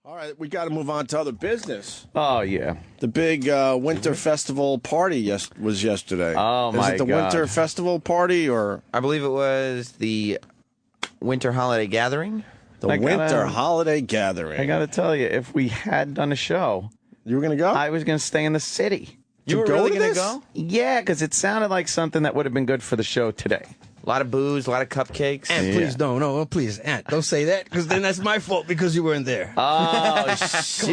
All right, we got to move on to other business. Oh, yeah. The big winter festival party was yesterday. Oh, my God. Is it the winter festival party or? I believe it was the winter holiday gathering. The winter holiday gathering. I got to tell you, if we had done a show, you were going to go? I was going to stay in the city. You were really going to go? Yeah, because it sounded like something that would have been good for the show today. A lot of booze, a lot of cupcakes. Aunt, please don't. No, please, Aunt, don't say that, because then that's my fault because you weren't there. Oh, shit.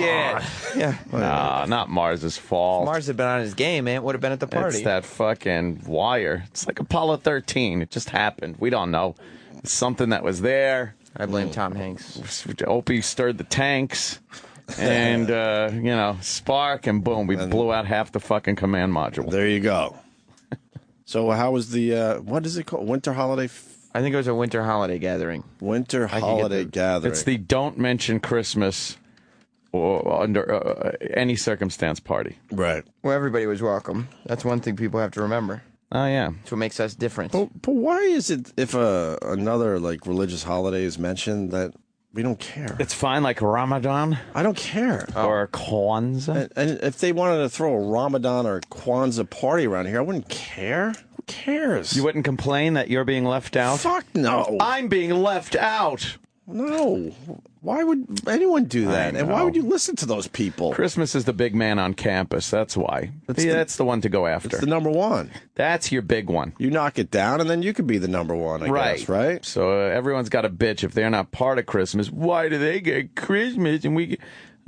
Yeah. No, not Mars's fault. Mars had been on his game, Aunt would have been at the party. It's that fucking wire. It's like Apollo 13. It just happened. We don't know. It's something that was there. I blame Tom Hanks. Opie stirred the tanks. And, spark, and boom, we blew out half the fucking command module. There you go. So how was the, what is it called? Winter holiday? I think it was a winter holiday gathering. Winter holiday gathering. It's the don't mention Christmas or under any circumstance party. Right. Well, everybody was welcome. That's one thing people have to remember. Oh, yeah. That's what makes us different. But why is it if another religious holiday is mentioned that we don't care? It's fine, like Ramadan. I don't care. Or Kwanzaa. And if they wanted to throw a Ramadan or Kwanzaa party around here, I wouldn't care. Who cares? You wouldn't complain that you're being left out? Fuck no. I'm being left out. No. Why would anyone do that? And why would you listen to those people? Christmas is the big man on campus. That's why. That's the one to go after. It's the number one. That's your big one. You knock it down, and then you could be the number one, I guess, right? So everyone's got a bitch if they're not part of Christmas. Why do they get Christmas and we get...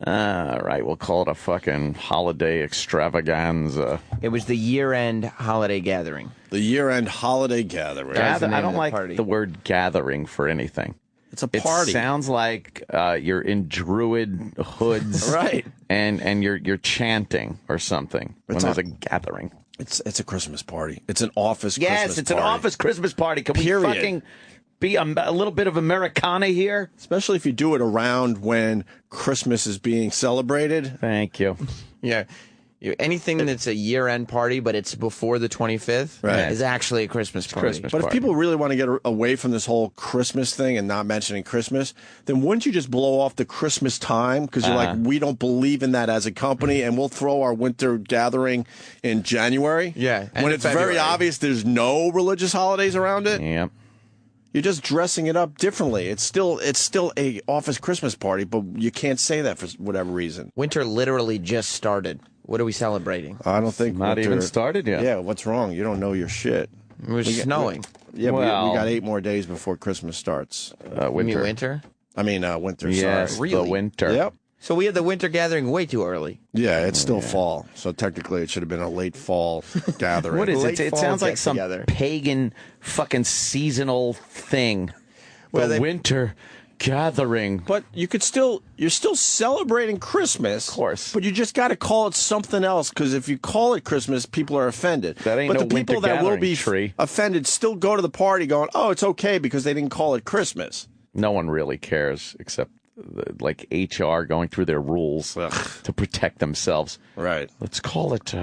All right, we'll call it a fucking holiday extravaganza. It was the year-end holiday gathering. The year-end holiday gathering. I don't like the word gathering for anything. It's a party. It sounds like you're in druid hoods, right? And you're chanting or something when there's a gathering. It's a Christmas party. It's an office. Yes, Christmas it's party. an office Christmas party. Can we fucking be a little bit of Americana here? Especially if you do it around when Christmas is being celebrated. Thank you. Yeah. Anything that's a year-end party, but it's before the 25th, is actually a Christmas party. But if people really want to get away from this whole Christmas thing and not mentioning Christmas, then wouldn't you just blow off the Christmas time? Because you're like, we don't believe in that as a company, and we'll throw our winter gathering in January. Yeah. When it's very obvious there's no religious holidays around it. Yeah. You're just dressing it up differently. It's still a office Christmas party, but you can't say that for whatever reason. Winter literally just started. What are we celebrating? I don't think not even started yet. Yeah, what's wrong? You don't know your shit. It was snowing. Yeah, we got 8 more days before Christmas starts. Winter. You mean winter? I mean winter. Yes, sorry. the winter. Yep. So we had the winter gathering way too early. Yeah, it's still fall. So technically it should have been a late fall gathering. What is it? It sounds like some pagan fucking seasonal thing. Well, the winter gathering. But you're still celebrating Christmas. Of course. But you just got to call it something else, because if you call it Christmas, people are offended. That ain't but no the people winter that will be tree. offended still go to the party going, oh, it's okay because they didn't call it Christmas. No one really cares except like HR going through their rules to protect themselves. Right. Let's call it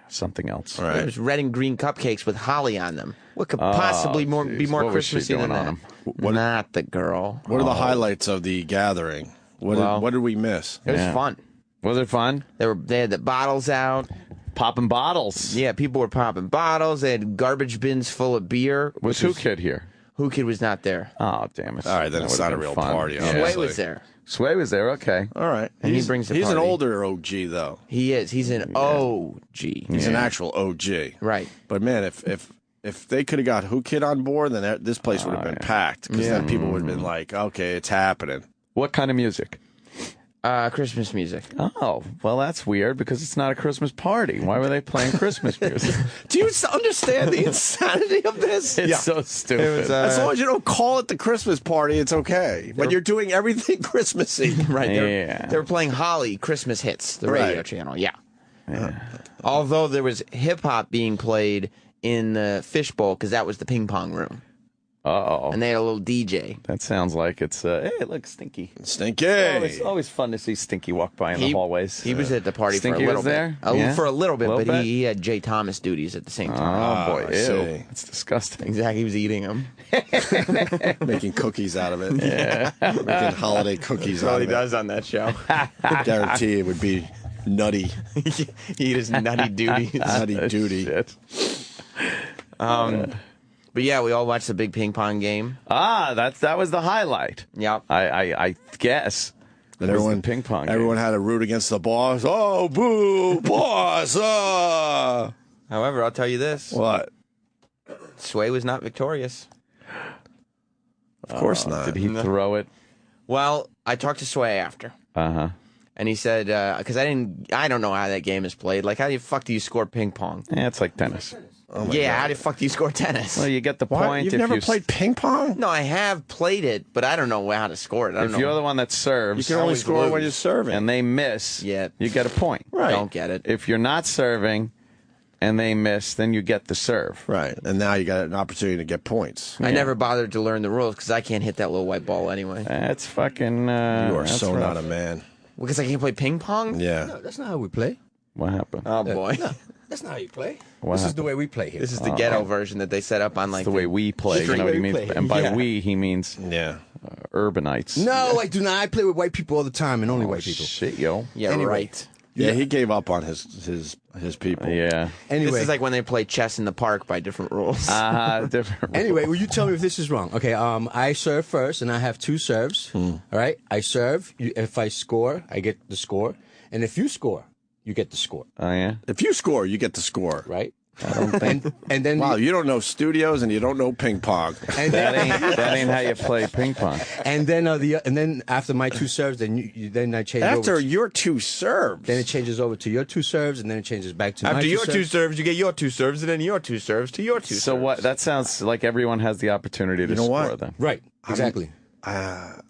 something else. Right. There's red and green cupcakes with holly on them. What could possibly be more Christmassy than that? Not the girl. What are the highlights of the gathering? What did we miss? It was fun. Was it fun? They had the bottles out. Popping bottles. Yeah, people were popping bottles. They had garbage bins full of beer. Was Who Kid here? Who Kid was not there. Oh, damn it. All right, then it's not a real party. Sway was there. Sway was there, okay. All right. And he brings the He's party. an older OG, though. He is. He's an OG. He's an actual OG. Right. But, man, if they could have got Who Kid on board, then this place would have been packed, because then people would have been like, okay, it's happening. What kind of music? Christmas music. Oh, well, that's weird because it's not a Christmas party. Why were they playing Christmas music? Do you understand the insanity of this? It's so stupid. As long as you don't call it the Christmas party, it's okay. But you're doing everything Christmassy. Right. They were playing Holly Christmas hits, the radio channel. Yeah. Although there was hip-hop being played in the fishbowl because that was the ping pong room. Uh-oh. And they had a little DJ. That sounds like it's, hey, look, Stinky. Stinky. It's always fun to see Stinky walk by in the hallways. He was at the party Stinky for a little was there? bit. Yeah? For a little bit, Little but bit? he had Jay Thomas duties at the same time. Oh, boy. I Ew. see. That's disgusting. Exactly. He was eating them. Making cookies out of it. Yeah. Making holiday cookies out of it. on that show. Guarantee it would be nutty. He is nutty duties. Nutty duty. Shit. But yeah, we all watched the big ping pong game. That was the highlight. Yep. I guess. And everyone, ping pong everyone had to root against the boss. Oh, boo, boss. However, I'll tell you this. What? Sway was not victorious. Of course not. Did he throw it? Well, I talked to Sway after. Uh-huh. And he said, because I don't know how that game is played. Like, how the fuck do you score ping pong? Yeah, it's like tennis. Oh my Yeah, God. how the fuck do you score tennis? Well, you get the What? point. You've if never you played ping pong? No, I have played it, but I don't know how to score it. I don't If know. you're the one that serves, You can only always score lose. when you're serving. and they miss, Yeah. you get a point. Right. Don't get it. If you're not serving and they miss, then you get the serve. Right. And now you got an opportunity to get points. I never bothered to learn the rules because I can't hit that little white ball anyway. That's fucking. You are that's so rough. not a man. Because I can't play ping pong? Yeah. No, that's not how we play. What happened? Oh, boy. No, that's not how you play. What This is happened? the way we play here. This is the ghetto version that they set up on like That's the way we play. You know what he means? play. And by Yeah. we, he means Yeah. urbanites. No, I do not. I play with white people all the time, and only white people. Shit, yo. Yeah, Anyway. right. Yeah, he gave up on his people. Yeah. Anyway, This is like when they play chess in the park by different rules. Different. Anyway, will you tell me if this is wrong? Okay, I serve first, and I have two serves. All right, I serve. If I score, I get the score, and if you score, you get the score. Oh, yeah? If you score, you get the score. Right? I don't think. And then Wow, you don't know studios and you don't know ping pong. and That then, ain't how you play ping pong. and then after my two serves, then then I change After over. your two serves. Then it changes over to your two serves, and then it changes back to my After two your two serves. serves, you get your two serves, and then your two serves to your two serves. So what? That sounds like everyone has the opportunity to know score what? then. Right? Exactly. I'm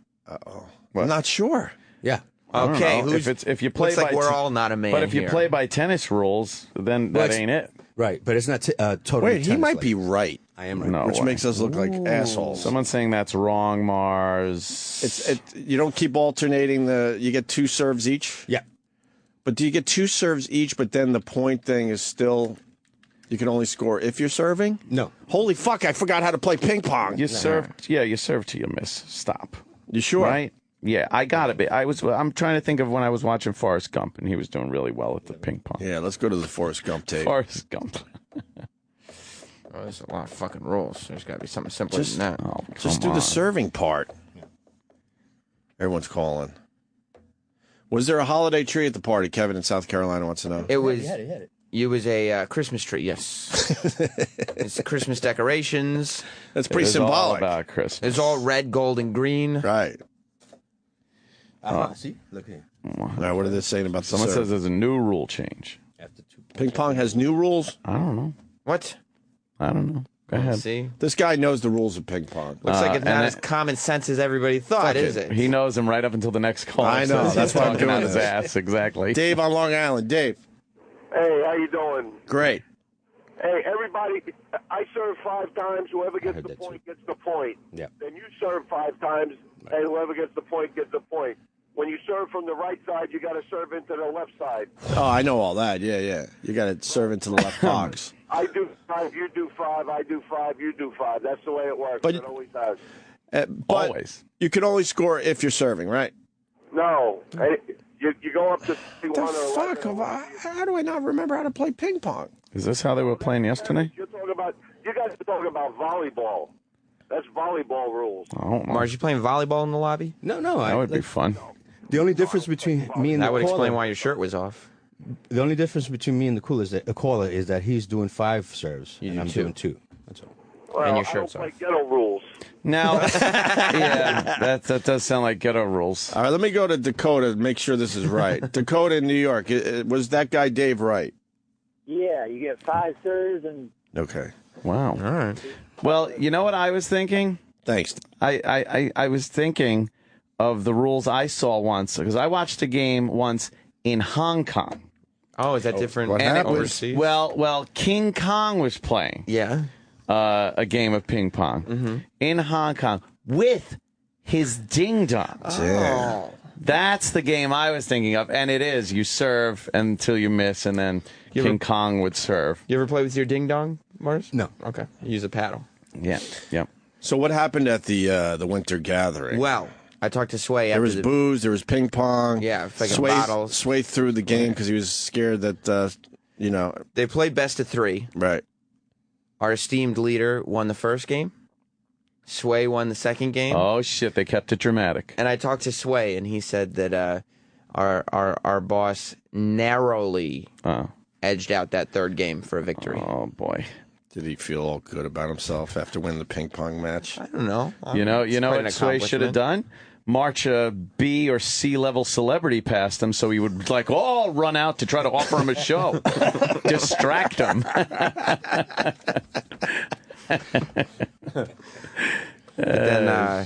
not sure. Yeah. I don't Okay, know. If you play looks like by we're all not a man But if you here. play by tennis rules, then that ain't it. Right, but it's not totally. Wait, he tennis might like. be right. I am right. No Which way. makes us look like assholes. Someone's saying that's wrong, Mars. You don't keep alternating you get two serves each? Yeah. But do you get two serves each, but then the point thing is still, you can only score if you're serving? No. Holy fuck, I forgot how to play ping pong. You serve, you serve till you miss. Stop. You sure? Right? Yeah, I got it. I'm trying to think of when I was watching Forrest Gump, and he was doing really well at the ping pong. Yeah, let's go to the Forrest Gump tape. Forrest Gump. Oh, there's a lot of fucking rules. There's got to be something simpler Just- than that. Oh, Just come do the on. serving part. Everyone's calling. Was there a holiday tree at the party? Kevin in South Carolina wants to know. It was. had it. It was a Christmas tree. Yes. It's Christmas decorations. That's pretty It was all symbolic. about Christmas. It's all red, gold, and green. Right. See, look here. Now, what are they saying about the Someone serve? says there's a new rule change. After two. Ping pong has new rules? I don't know. What? I don't know. Go ahead. See, This guy knows the rules of ping pong. looks like it's and not then- as common sense as everybody thought, Fuck is it. it? He knows him right up until the next call. I know, Says that's he's why I'm talking doing on his this. ass. Exactly. Dave on Long Island. Dave. Hey, how you doing? Great. Hey, everybody, I serve 5 times. Whoever gets heard the that point gets the point. Yeah. Then you serve 5 times, and whoever gets the point gets the point. When you serve from the right side, you got to serve into the left side. Oh, I know all that. Yeah. You got to serve into the left box. I do 5, you do 5, I do 5, you do 5. That's the way it works. But- It always has. But Always. you can only score if you're serving, right? No. Hey, you go up to 51 The or fuck? 11. How do I not remember how to play ping pong? Is this how they were playing yesterday? You guys are talking about volleyball. That's volleyball rules. I don't know. Mars, you playing volleyball in the lobby? No. That would be fun. The only difference between me and That the would caller, explain why your shirt was off. the only difference between me and the caller is that he's doing 5 serves You and do I'm 2. doing 2. That's all. Well, And your I shirt's don't play off. ghetto rules. Now, yeah, that does sound like ghetto rules. All right, let me go to Dakota and make sure this is right. Dakota in New York. Was that guy Dave right? Yeah, you get 5 serves and Okay. Wow. All right. Well, you know what I was thinking? Thanks. I was thinking of the rules I saw once, because I watched a game once in Hong Kong. Oh, is that different? what And it happened? was, well, King Kong was playing. Yeah. a game of ping pong in Hong Kong with his ding-dong. Oh. That's the game I was thinking of, and it is. You serve until you miss, and then King Kong would serve. You ever play with your ding dong, Mars? No. Okay. You use a paddle. Yeah, yep. So what happened at the winter gathering? Well, I talked to Sway. There was booze, there was ping pong. Yeah, fucking Sway, bottles. Sway threw the game because he was scared that, They played best of 3. Right. Our esteemed leader won the first game. Sway won the second game. Oh, shit, they kept it dramatic. And I talked to Sway, and he said that our boss narrowly edged out that third game for a victory. Oh, boy. Did he feel all good about himself after winning the ping pong match? I don't know. You know what Sway should have done? March a B or C level celebrity past him, so he would all run out to try to offer him a show, distract him. Then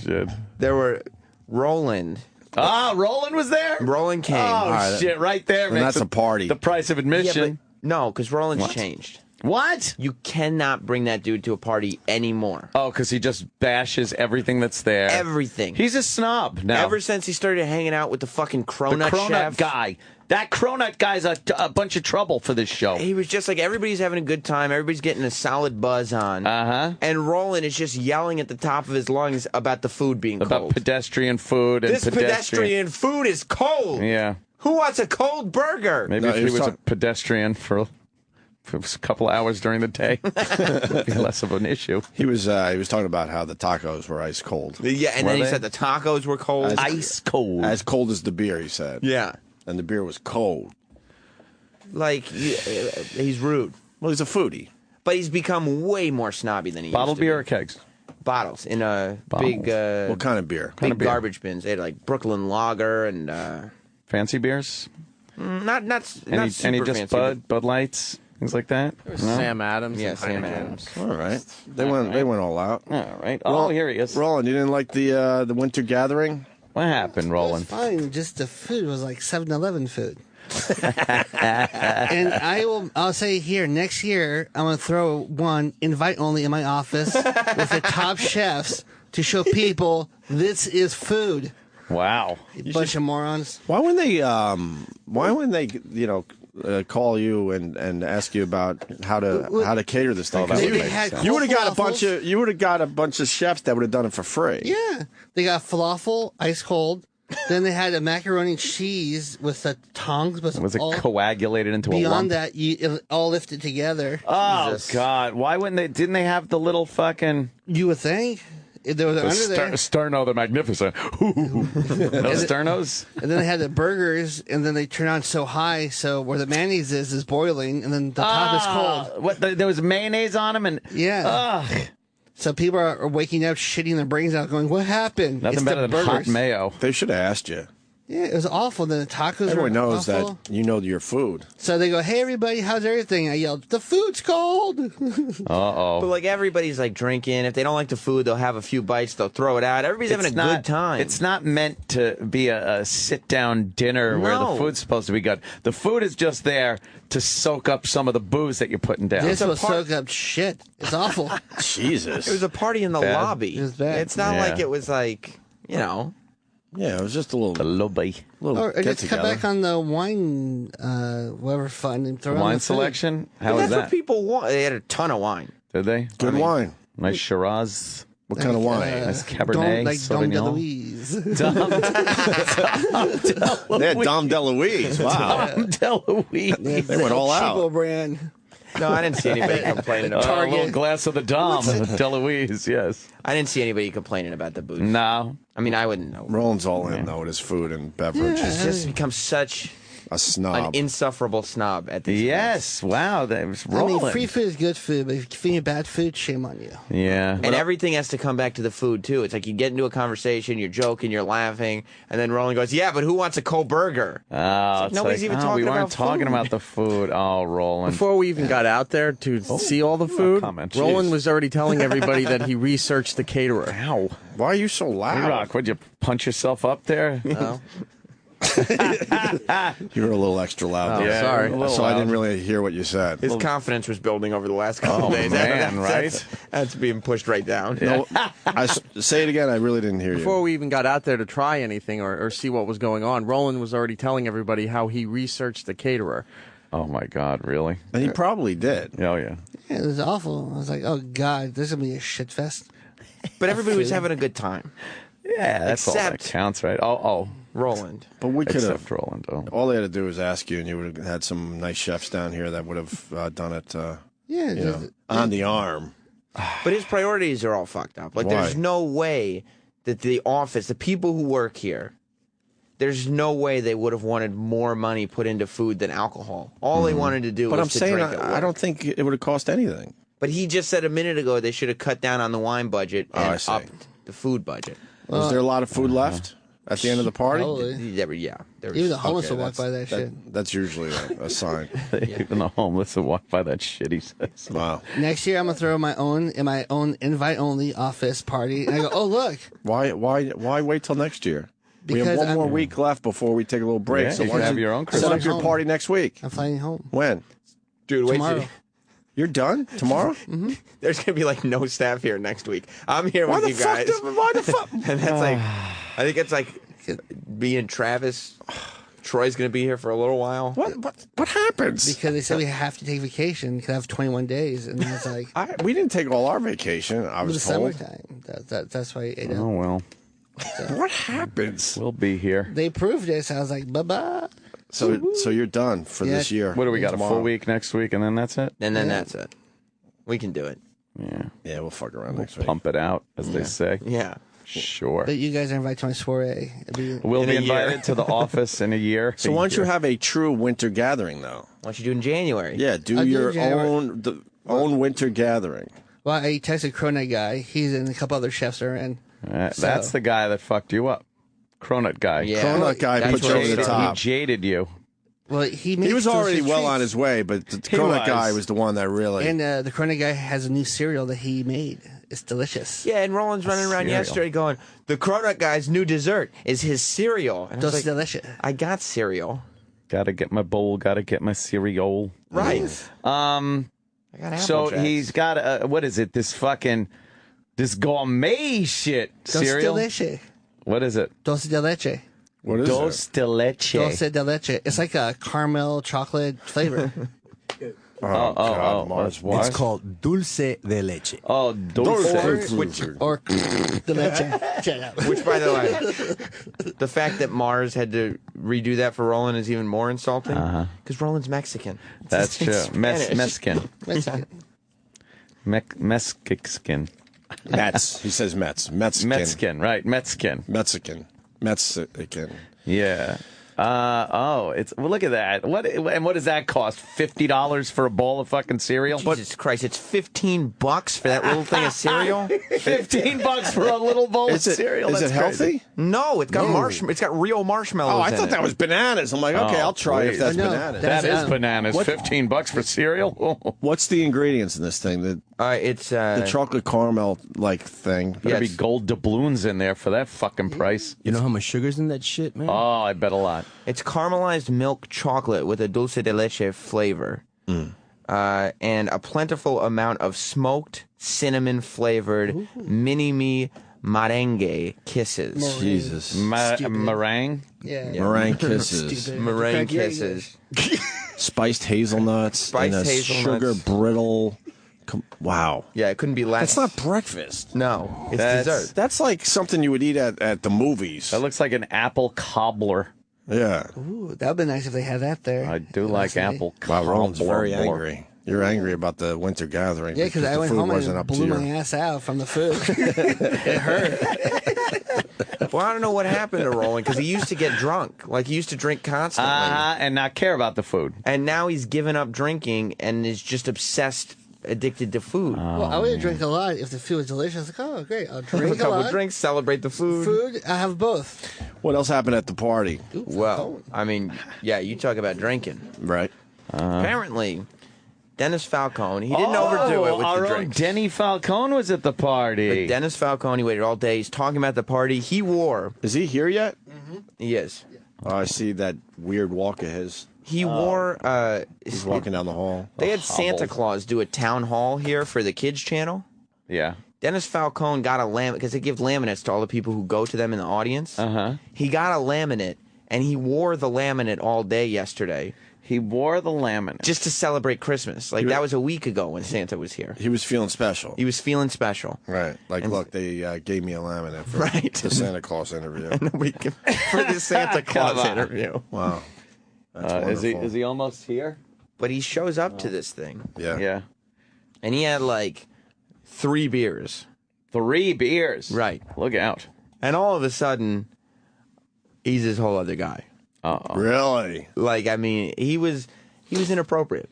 there were Roland. Roland was there? Roland came. Oh, shit, right there. And that's a party. The price of admission. Yeah, but no, because Roland's changed. What? You cannot bring that dude to a party anymore. Oh, because he just bashes everything that's there. Everything. He's a snob now. Ever since he started hanging out with the fucking cronut chef. Guy. That cronut guy's a bunch of trouble for this show. He was just like, everybody's having a good time. Everybody's getting a solid buzz on. Uh-huh. And Roland is just yelling at the top of his lungs about the food being cold. About pedestrian food. And this pedestrian food is cold. Yeah. Who wants a cold burger? Maybe if he was a pedestrian for a couple hours during the day, it'd be less of an issue. He was talking about how the tacos were ice cold. Yeah, and then he said the tacos were cold. Ice cold. As cold as the beer, he said. Yeah. And the beer was cold. Like, he's rude. Well, he's a foodie. But he's become way more snobby than he Bottled used to beer be. or kegs? Bottles in a big what kind of beer? Big garbage bins. They had like Brooklyn Lager and fancy beers. Not super any just fancy. Bud Lights, things like that. No? Sam Adams. Yeah, and Sam Heineken. Adams. All right. They went all out. All right. Oh, here he is. Roland, you didn't like the winter gathering? What happened, It Roland? was fine. Just the food was like 7-Eleven food. And I'll say here, next year, I'm going to throw one invite only in my office with the top chefs to show people this is food. Wow. Bunch of morons. Why wouldn't they call you and ask you about how to cater this thing? They had You would have got a falafels. bunch of chefs that would have done it for free. Yeah. They got falafel, ice cold. Then they had a macaroni and cheese with the tongs. But Was it coagulated into a lump? beyond that, it all lifted together. Oh, God. Why wouldn't they? Didn't they have the little fucking... You would think. If there was under there. Sterno the Magnificent. Those Sternos? And then they had the burgers, and then they turn on so high, so where the mayonnaise is boiling, and then the top is cold. What? There was mayonnaise on them? And Yeah. Ugh. So people are waking up, shitting their brains out, going, "What happened?" Nothing It's better the than hot burgers. mayo. They should have asked you. Yeah, it was awful. Then the tacos Everyone were knows awful. that you know your food. So they go, "Hey, everybody, how's everything?" I yelled, "The food's cold." But like everybody's like drinking. If they don't like the food, they'll have a few bites. They'll throw it out. Everybody's having a good time. It's not meant to be a sit-down dinner where the No. food's supposed to be good. The food is just there to soak up some of the booze that you're putting down. This will soak up shit. It's awful. Jesus. It was a party in the Bad. lobby. It was bad. It's not Yeah. like it was like, Yeah, it was just a little lobby. Or get just come together. back on the wine, whatever fun, and throw on Wine the food. selection? How But was that's that? what people want. They had a ton of wine. Did they? Good wine. Nice Shiraz. What kind of wine? Nice Cabernet Like Dom Sauvignon. DeLuise. They had Dom DeLuise. Wow. DeLuise. They went all Cheapo out. brand. No, I didn't see anybody complaining about A little glass of the Dom. DeLuise, yes. I didn't see anybody complaining about the booze. No. I mean, I wouldn't know. Roland's all in, though, with his food and beverage. It's just become such A an snob. insufferable snob at this Yes. Wow. That was I rolling. mean, free food is good food, but if you eat bad food, shame on you. Yeah. And everything has to come back to the food, too. It's like you get into a conversation, you're joking, you're laughing, and then Roland goes, yeah, but who wants a cold burger? Oh, it's nobody's even talking we weren't about talking food. about the food. Oh, Roland. Before we even got out there to see all the food, comment. Roland Jeez. was already telling everybody that he researched the caterer. Ow. Why are you so loud? Rock, would you punch yourself up there? No. You were a little extra loud there. sorry. So I didn't really hear what you said. His confidence was building over the last couple of days. man, right? That's being pushed right down. No, say it again. I really didn't hear Before you. we even got out there to try anything or see what was going on, Roland was already telling everybody how he researched the caterer. Oh my God, really? And he probably did. Oh yeah. Yeah, it was awful. I was like, oh God, this is going to be a shit fest. But everybody was having a good time. Yeah, that's all that Except- counts, right? Oh, Roland. But we could except have. Roland. Oh. All they had to do was ask you, and you would have had some nice chefs down here that would have done it Yeah, on the arm. But his priorities are all fucked up. Like, Why? there's no way that the office, the people who work here, there's no way they would have wanted more money put into food than alcohol. All they wanted to do But was I'm to saying drink at I work. don't think it would have cost anything. But he just said a minute ago they should have cut down on the wine budget I and see. upped the food budget. Was there a lot of food left at the end of the party? Probably. There was Even the homeless Okay, will walk by that shit. That's usually a sign. Even the homeless will walk by that shit, he says. Wow. Next year, I'm gonna throw my own invite-only office party, and I go, oh look, Why wait till next year? We have Because one more I'm- week left before we take a little break. Yeah, so you why can don't have your own set Christmas. up your home. party next week? I'm flying home When? Dude, wait tomorrow. till- You're done tomorrow? There's gonna be like no staff here next week. I'm here Why with the you fuck? guys. Why the fuck? And that's like, I think it's like me and Travis. Troy's gonna be here for a little while. What happens? Because they said we have to take vacation because I have 21 days, and it's like We didn't take all our vacation. I it was was the told. summertime. That's why Oh well, What happens? we'll be here. they proved it. So I was like, bye bye. So you're done for Yeah. this year. What do we got? Tomorrow. A full week next week, and then that's it. And then that's it. We can do it. Yeah, Yeah, we'll fuck around next week. pump it out, as they say. Yeah. Sure. But you guys are invited to my soiree. It'll be- We'll In be a year. invited to the office in a year. So why don't you have a true winter gathering though? Why don't you do it in January? Yeah, do I'll do your January. own winter gathering. Well, I texted Cronut guy. He's and a couple other chefs are in. That's the guy that fucked you up. Cronut guy. Yeah. Cronut guy That's put you what over he the said. top. He jaded you. Well, he makes He was already delicious well on treats. his way, but the Cronut was. guy was the one that really. And the Cronut guy has a new cereal that he made. It's delicious. Yeah, and Roland's running around cereal. yesterday going, the Cronut guy's new dessert is his cereal. And I was It's like, delicious. I got cereal. Gotta get my bowl. Gotta get my cereal. Right. I got Apple So Jacks. he's got what is it? This gourmet shit Dulce de cereal. leche. What is it? Dulce de leche. What is Dulce it? de leche. Dulce de leche. It's like a caramel chocolate flavor. Oh, God, Mars, what? It's called dulce de leche. Oh, dulce. or de leche. Which, by the way, the fact that Mars had to redo that for Roland is even more insulting. Because Roland's Mexican. That's true. Spanish. Mexican. Mexican. Mexican. Mets. He says Mets. Mexican. Mexican, right? Mexican. Mexican. Mexican. Yeah. It's well. Look at that. What does that cost? $50 for a bowl of fucking cereal? Jesus Christ, it's $15 for that little thing of cereal? $15 for a little bowl Is of it, cereal. is That's it healthy? crazy. No, it's got it's got real marshmallows Oh, I in thought it. that was bananas. I'm like, okay, I'll try it if that's please. No, bananas. that's- That is bananas. $15 for cereal. What's the ingredients in this thing? It's The chocolate caramel like thing. There'd be gold doubloons in there for that fucking price. You know how much sugar's in that shit, man? Oh, I bet a lot. It's caramelized milk chocolate with a dulce de leche flavor. And a plentiful amount of smoked cinnamon flavored mini me merengue kisses. Jesus. Meringue. Yeah. Meringue kisses. Stupid. Meringue Crack your kisses. Spiced hazelnuts. Spiced and a hazelnuts. Sugar brittle. Wow. Yeah, it couldn't be less. That's not breakfast. No, it's That's- dessert. That's like something you would eat at the movies. That looks like an apple cobbler. Yeah. Ooh, that would be nice if they had that there. I do like Honestly. apple Wow, cobbler. Roland's very angry. You're angry about the winter gathering. Yeah, because I the went food home wasn't and up to blew your... my ass out from the food. It hurt. Well, I don't know what happened to Roland because he used to get drunk. Like, he used to drink constantly. And not care about the food. And now he's given up drinking and is just obsessed, addicted to food. Well, I would drink a lot if the food was delicious. Like, oh, great, I'll drink a couple lot. drinks, celebrate the food. Food, I have both. What else happened at the party? Well, I mean, yeah, you talk about drinking. Right. Apparently, Dennis Falcone, he didn't overdo it with our the own drinks. Denny Falcone was at the party. Dennis Falcone waited all day. He's talking about the party. He wore. Is he here yet? He is. Oh, I see that weird walk of his. He wore. He's walking down the hall. They had Santa Claus do a town hall here for the kids channel. Yeah. Dennis Falcone got a laminate because they give laminates to all the people who go to them in the audience. He got a laminate, and he wore the laminate all day yesterday. He wore the laminate. Just to celebrate Christmas. Like, that was a week ago when Santa was here. He was feeling special. He was feeling special. Right. Like, look, they gave me a laminate for the Santa Claus interview. For the Santa Claus interview. Wow. That's is he almost here? But he shows up to this thing. Yeah. Yeah. And he had, like, 3 beers. 3 beers. Right. Look out. And all of a sudden, he's this whole other guy. Really? Like, I mean, he was inappropriate.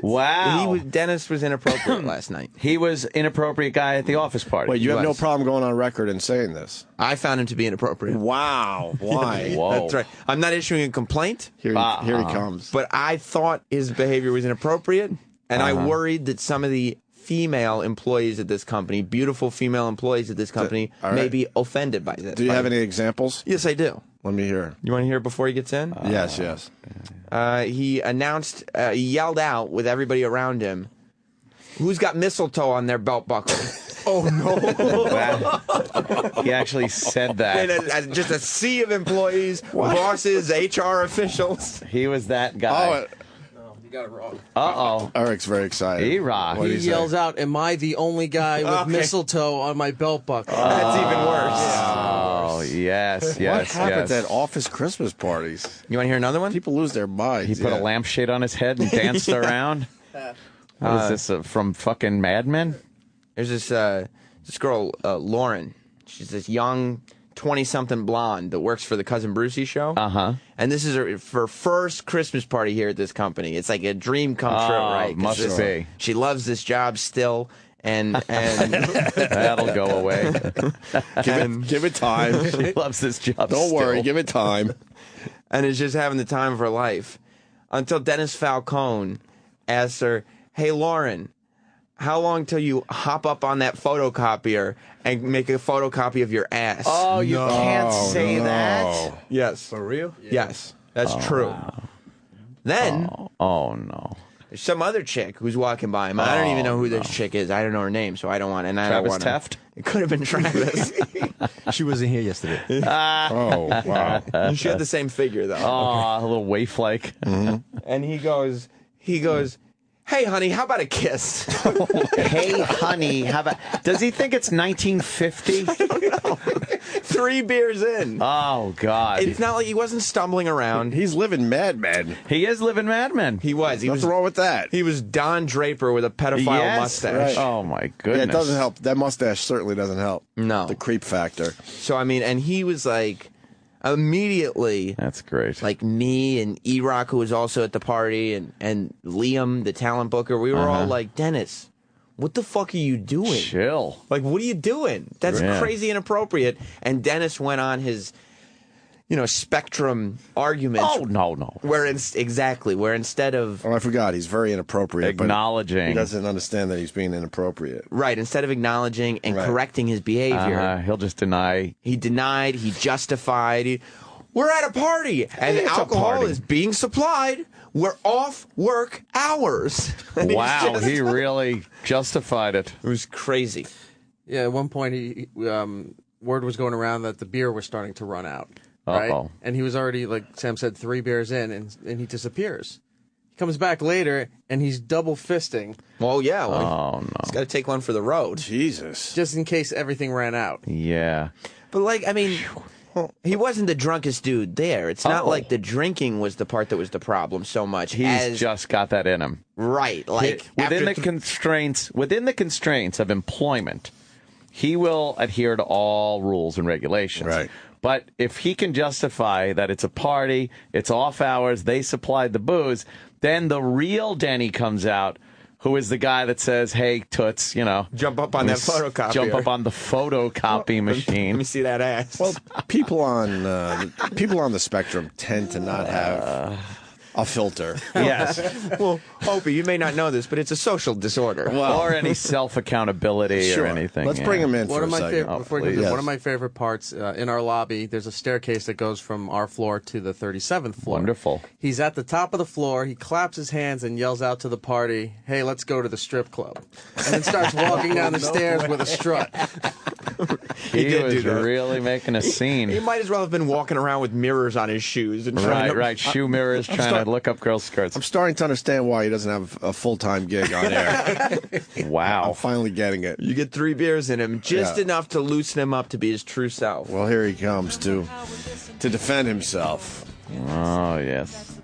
Wow. Dennis was inappropriate last night. He was inappropriate guy at the office party. Wait, you have no problem going on record and saying this? I found him to be inappropriate. Wow. Why? Whoa. That's right. I'm not issuing a complaint. Here he comes. But I thought his behavior was inappropriate, and I worried that some of the female employees at this company, beautiful female employees at this company, may be offended by this. Do you have any examples? Yes, I do. Let me hear. You want to hear it before he gets in? Yes. He announced, he yelled out with everybody around him, who's got mistletoe on their belt buckle? Oh, no. He actually said that. And just a sea of employees, bosses, HR officials. He was that guy. You got it wrong. Uh-oh. Eric's very excited. He rocks. He yells out, "Am I the only guy with mistletoe on my belt buckle?" That's even worse. Oh, yes. What happens at office Christmas parties? You want to hear another one? People lose their minds. He put a lampshade on his head and danced around. What is this, from fucking Mad Men? There's this girl, Lauren. She's this young 20-something blonde that works for the Cousin Brucey show. And this is her first Christmas party here at this company. It's like a dream come true, right? Must be. She loves this job still, and that'll go away. Give it time. She loves this job. Don't worry, give it time. And is just having the time of her life until Dennis Falcone asks her, "Hey, Lauren, how long till you hop up on that photocopier and make a photocopy of your ass?" Oh, you can't say that? Yes. For real? Yes, that's true. Then, Oh, no. there's some other chick who's walking by him. I don't even know who this chick is. I don't know her name, so I don't want. And I don't Travis want Teft? It could have been Travis. She wasn't here yesterday. Oh, wow. She had the same figure though. Oh, a little waif-like. And he goes, "Hey, honey, how about a kiss?" Hey, honey, how about... Does he think it's 1950? 3 beers in. Oh, God. It's not like he wasn't stumbling around. He's living Mad Men. He is living Mad Men. He was. What's wrong with that? He was Don Draper with a pedophile Yes, mustache. right. Oh, my Yeah, goodness. it doesn't help. That mustache certainly doesn't help. No. The creep factor. So, I mean, and he was like, immediately, That's great. like me and E-Rock, who was also at the party, and Liam, the talent booker, we were all like, "Dennis, what the fuck are you doing? Chill. Like, what are you doing? That's Yeah. crazy inappropriate." And Dennis went on his, spectrum argument. Oh, no. Where instead of Oh, I forgot. He's very inappropriate. but Acknowledging. He doesn't understand that he's being inappropriate. instead of acknowledging and Right. correcting his behavior, He'll just deny. he denied, he justified. We're at a party, and It's a alcohol party. is being supplied. We're off work hours. And Wow, just- he really justified it. It was crazy. Yeah, at one point, word was going around that the beer was starting to run out. Right? Uh-oh. And he was already, like Sam said, 3 beers in, and he disappears. He comes back later, and he's double fisting, Well, yeah. Oh, He's no. got to take one for the road. Jesus. just in case everything ran out. Yeah. But, like, I mean, he wasn't the drunkest dude there. It's not Oh. like the drinking was the part that was the problem so much. He's just got that in him. Right. Like, within after the constraints of employment, he will adhere to all rules and regulations. Right. But if he can justify that it's a party, it's off hours, they supplied the booze, then the real Denny comes out, who is the guy that says, "Hey, toots, jump up on that photocopier. jump up on the photocopy machine." Let me see that ass. Well, people on the spectrum tend to not have a filter. Yes. Well, Opie, you may not know this, but it's a social disorder. Or any self-accountability Sure. or anything. Let's yeah. bring him in One for of a my second. favorite, Oh, before please. you do, Yes. one of my favorite parts in our lobby. There's a staircase that goes from our floor to the 37th floor. Wonderful. He's at the top of the floor. He claps his hands and yells out to the party, "Hey, let's go to the strip club!" And then starts walking down the stairs with a strut. He did was do that. really making a scene. He might as well have been walking around with mirrors on his shoes and trying Right. Shoe mirrors, trying to look up girls' skirts. I'm starting to understand why he doesn't have a full-time gig on air. I'm Wow. finally getting it. You get 3 beers in him, just Yeah. enough to loosen him up to be his true self. Well, here he comes to defend himself. Oh, yes.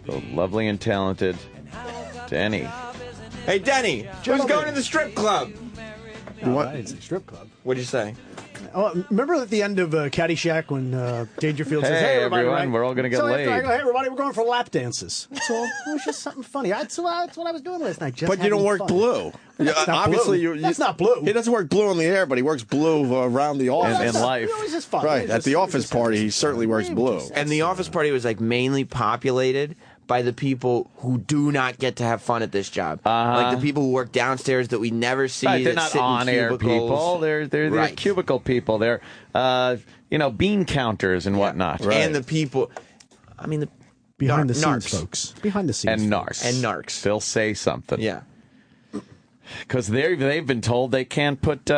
The lovely and talented Denny. Hey, Denny, who's going to the strip club? What? It's a strip club. What'd you say? Oh, remember at the end of Caddyshack when Dangerfield says, Hey, "Hey, everybody, everyone, right?" we're all gonna get so after I laid. go, "Hey, everybody, we're going for lap dances." So it was just something funny. That's what I was doing last night. Just But you don't having work fun. blue. That's not Obviously, blue. That's not blue. He doesn't work blue in the air, but he works blue around the office. In life. It was just fun. Right. It was At just- the it was office just- party, he certainly works blue. And the office party was like mainly populated by the people who do not get to have fun at this job. Like the people who work downstairs that we never see. Right, they're that not sit in on-air cubicles. people. They're Right. cubicle people. They're, bean counters and whatnot. Right. And the people, I mean, the behind the scenes, narcs. folks. Behind the scenes, And folks. narcs. And narcs. They'll say something. Yeah. Because they've been told they can't put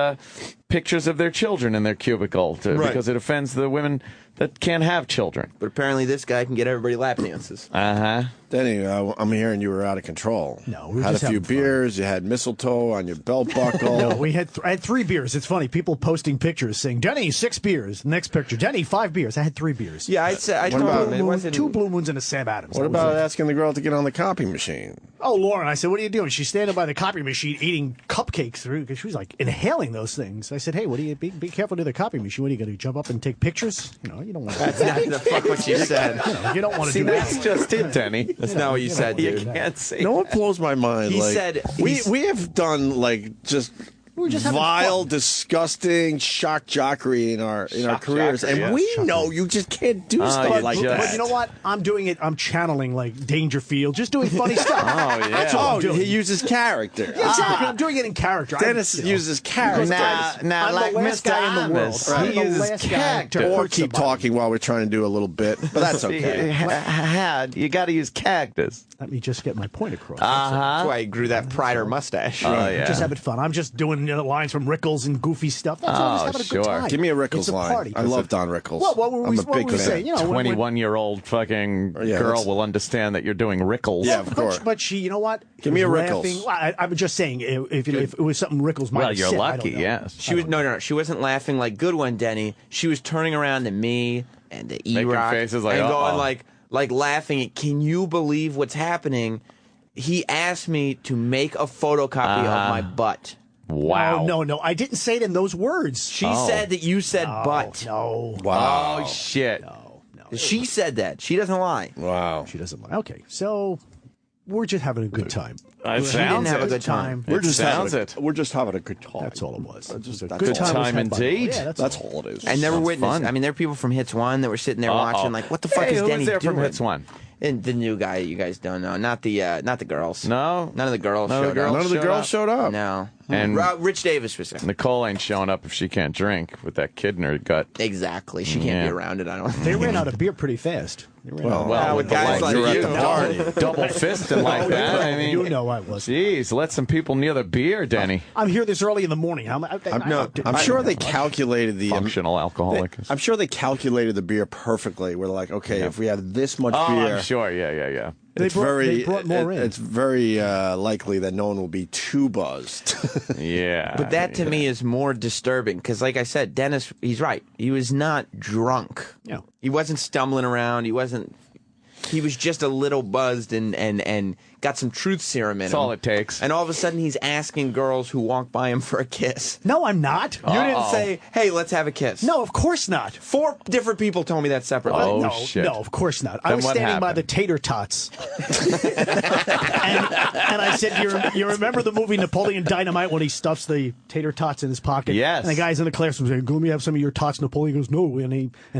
pictures of their children in their cubicle Right. because it offends the women that can't have children. But apparently this guy can get everybody lap dances. Uh-huh. Denny, I'm hearing you were out of control. No, we were had just a few having fun. beers. You had mistletoe on your belt buckle. No, I had 3 beers. It's funny. People posting pictures saying, "Denny, 6 beers." Next picture, "Denny, 5 beers." I had 3 beers. Yeah, I told about- him it wasn't. 2 Blue Moons and a Sam Adams. What That was about it. asking the girl to get on the copy machine? Oh, Lauren, I said, "What are you doing?" She's standing by the copy machine eating cupcakes through because she was like inhaling those things. I said, "Hey, what do you be careful to the copy machine? What are you going to jump up and take pictures? You know, you don't want to. That's not the fuck what you said. You don't want to See, do that's that." just it, Denny. That's not what you said, You dude. can't say No one blows my mind. He like, said- we he's- we have done like just were just having vile, fun. disgusting shock jockery in our careers, jockery, and yeah. we know you just can't do stuff you like just- that. But you know what? I'm doing it. I'm channeling like Dangerfield, just doing funny stuff. Oh, yeah. That's all I'm Oh, doing. he uses character. Yeah, exactly. I'm doing it in character. Dennis uses character. Now, I'm like the last Mr. guy in the world. Amos, I'm he the uses last guy character. to Or hurt keep somebody. talking while we're trying to do a little bit, but that's okay. You got to use characters. Let me just get my point across. That's why he grew that pride or mustache. Oh, yeah. Just having fun. I'm just doing lines from Rickles and goofy stuff. That's all. Just having a good sure. time. Give me a Rickles It's a line. party. I love Don Rickles. Well, what were I'm we, a what big were we fan. saying? You know, when- 21-year-old fucking Yeah, girl that's- will understand that you're doing Rickles. Yeah, of course. But she, you know what? Give me a was Rickles. laughing. Well, I was just saying, if it was something Rickles might Well, have you're said, I lucky, don't know. yes. She was no. She wasn't laughing like good one, Denny. She was turning around to me and to Making E-Rock faces like, and going uh-oh. like laughing. Can you believe what's happening? He asked me to make a photocopy of my butt. Wow. No, I didn't say it in those words. She said that you said butt. No. Wow. Oh, shit. No. She said that. She doesn't lie. Wow. She doesn't lie. Okay, so we're just having a good time. It She didn't sounds have a it. good time. We're just sounds having it. We're just having a good time. That's all it was. Just a that's good all. time, was Time had by all. indeed. Yeah, That's all it is. I never Sounds witnessed. fun. I mean, there are people from Hits One that were sitting there watching, like, what the fuck Hey, is who Denny was there doing? from Hits One? And the new guy you guys don't know, not the girls. No? None of the girls None of the showed girls? up. None of the showed girls up? showed up. No. And- Rich Davis was there. Nicole ain't showing up if she can't drink with that kid in her gut. Exactly. She can't Yeah. be around it. I don't. They ran out of beer pretty fast. They ran out. Well, with with the guys leg, like you're you. at the party. Double fisting like that. I mean, You know I was. Jeez, let some people near the beer, Denny. I'm here this early in the morning. I'm sure they calculated the Functional alcoholic. I'm sure they calculated the beer perfectly. We're like, okay, if we have this much Oh, beer, I'm sure. Yeah. They it's brought more in. It's very likely that no one will be too buzzed. Yeah. But that to me is more disturbing because, like I said, Dennis, he's right. He was not drunk. Yeah. He wasn't stumbling around. He wasn't. He was just a little buzzed and got some truth serum in him. That's all it takes. And all of a sudden, he's asking girls who walk by him for a kiss. No, I'm not. You didn't say, "Hey, let's have a kiss." No, of course not. 4 different people told me that separately. Oh, no, shit. no, of course not. I Then was what standing by happened? the tater tots, and I said, "You remember the movie Napoleon Dynamite when he stuffs the tater tots in his pocket?" Yes. And the guys in the classroom saying, "Let me have some of your tots." Napoleon goes, "No," and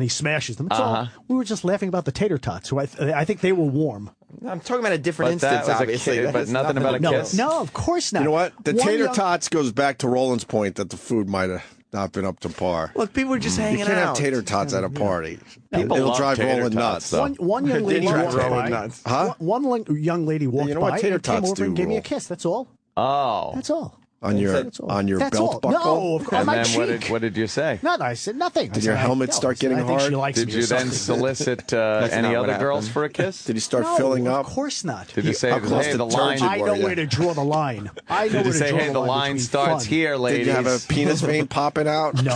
he smashes them. So we were just laughing about the tater tots. So I I think they were warm. I'm talking about a different But that instance, was a obviously. kid, but nothing about a No, kiss? no, of course not. You know what? The One tater young- tots goes back to Roland's point that the food might have not been up to par. Look, people were just hanging You can't have out. tater tots at a party. People It'll love drive tater Roland tots, nuts. though. One young lady drive walked Roland by. nuts. Huh? One young lady walked You know what by tater and came tots over and do, gave me a Roland? kiss. That's all. Oh. That's all. On your That's all. belt That's all. buckle? No, of course. On And my then cheek. what did you say? No, I said nothing. Did your helmet start getting I think hard? She likes Did me you or then something. solicit That's any not what other girls happened. for a kiss? Did he start No, filling of up? course not. Did you say, How close hey, to the line? turgid I were know you? where to draw the line. I know Did where you to say, draw hey, the line between starts fun. here, ladies? Did you have a penis vein popping out? No.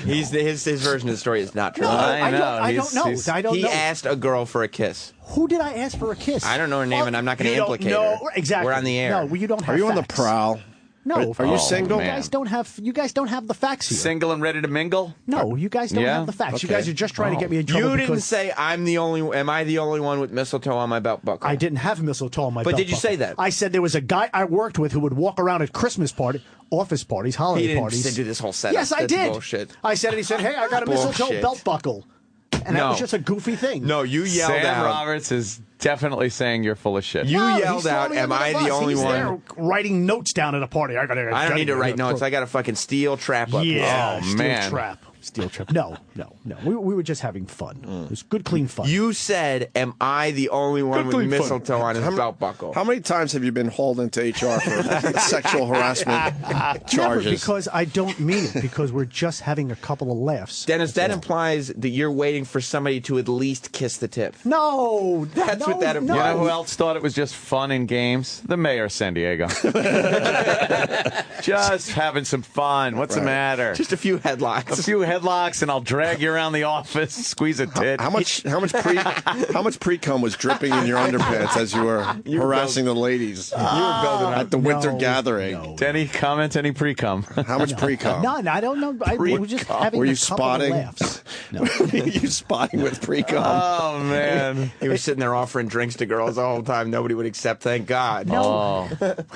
His version of the story is not true. No, I know. I don't know. He's- I don't He know. asked a girl for a kiss. Who did I ask for a kiss? I don't know her name, and I'm not going to You don't implicate know- her. Exactly. We're on the air. No, well, you don't have Are you on the facts. prowl? No. Are you single? You man. guys don't have. You guys don't have the facts here. Single and ready to mingle? No, you guys don't Yeah? have the facts. You Okay. guys are just trying to get me in trouble You didn't because say am I the only one with mistletoe on my belt buckle? I didn't have mistletoe on my But belt did you buckle. say that? I said there was a guy I worked with who would walk around at Christmas office parties, holiday He didn't parties. do this whole setup. Yes, I That's did. bullshit. I said it. He said, "Hey, I got a mistletoe Bullshit. belt buckle," and that No. was just a goofy thing. No, you yelled Sam out. Roberts is definitely saying you're full of shit. You No, yelled he's out, throwing me "Am under I the the bus. only He's one?" there writing notes down at a party. I don't need to write notes. I got a fucking steel trap up here. Yeah, Oh, steel man. trap. Steel trap. No. We were just having fun. It was good, clean fun. You said, "Am I the only one with clean fun. mistletoe on his belt buckle?" How many times have you been hauled into HR for sexual harassment Never, charges? because I don't mean it. Because we're just having a couple of laughs. Dennis, that implies that you're waiting for somebody to at least kiss the tip. No, That's what that implies. You know who else thought it was just fun and games? The mayor of San Diego. Just having some fun. What's the matter? Just a few A headlocks. few headlocks, and I'll drag you around the office, squeeze a tit. How much pre-cum was dripping in your underpants as you were harassing the ladies? You were building at the winter gathering. Any comment? Any pre-cum? How much pre-cum? None. I don't know. We were just having Were a you couple spotting? of laughs. You spotting with pre-cum? Oh man! He was sitting there offering drinks to girls the whole time. Nobody would accept. Thank God. No,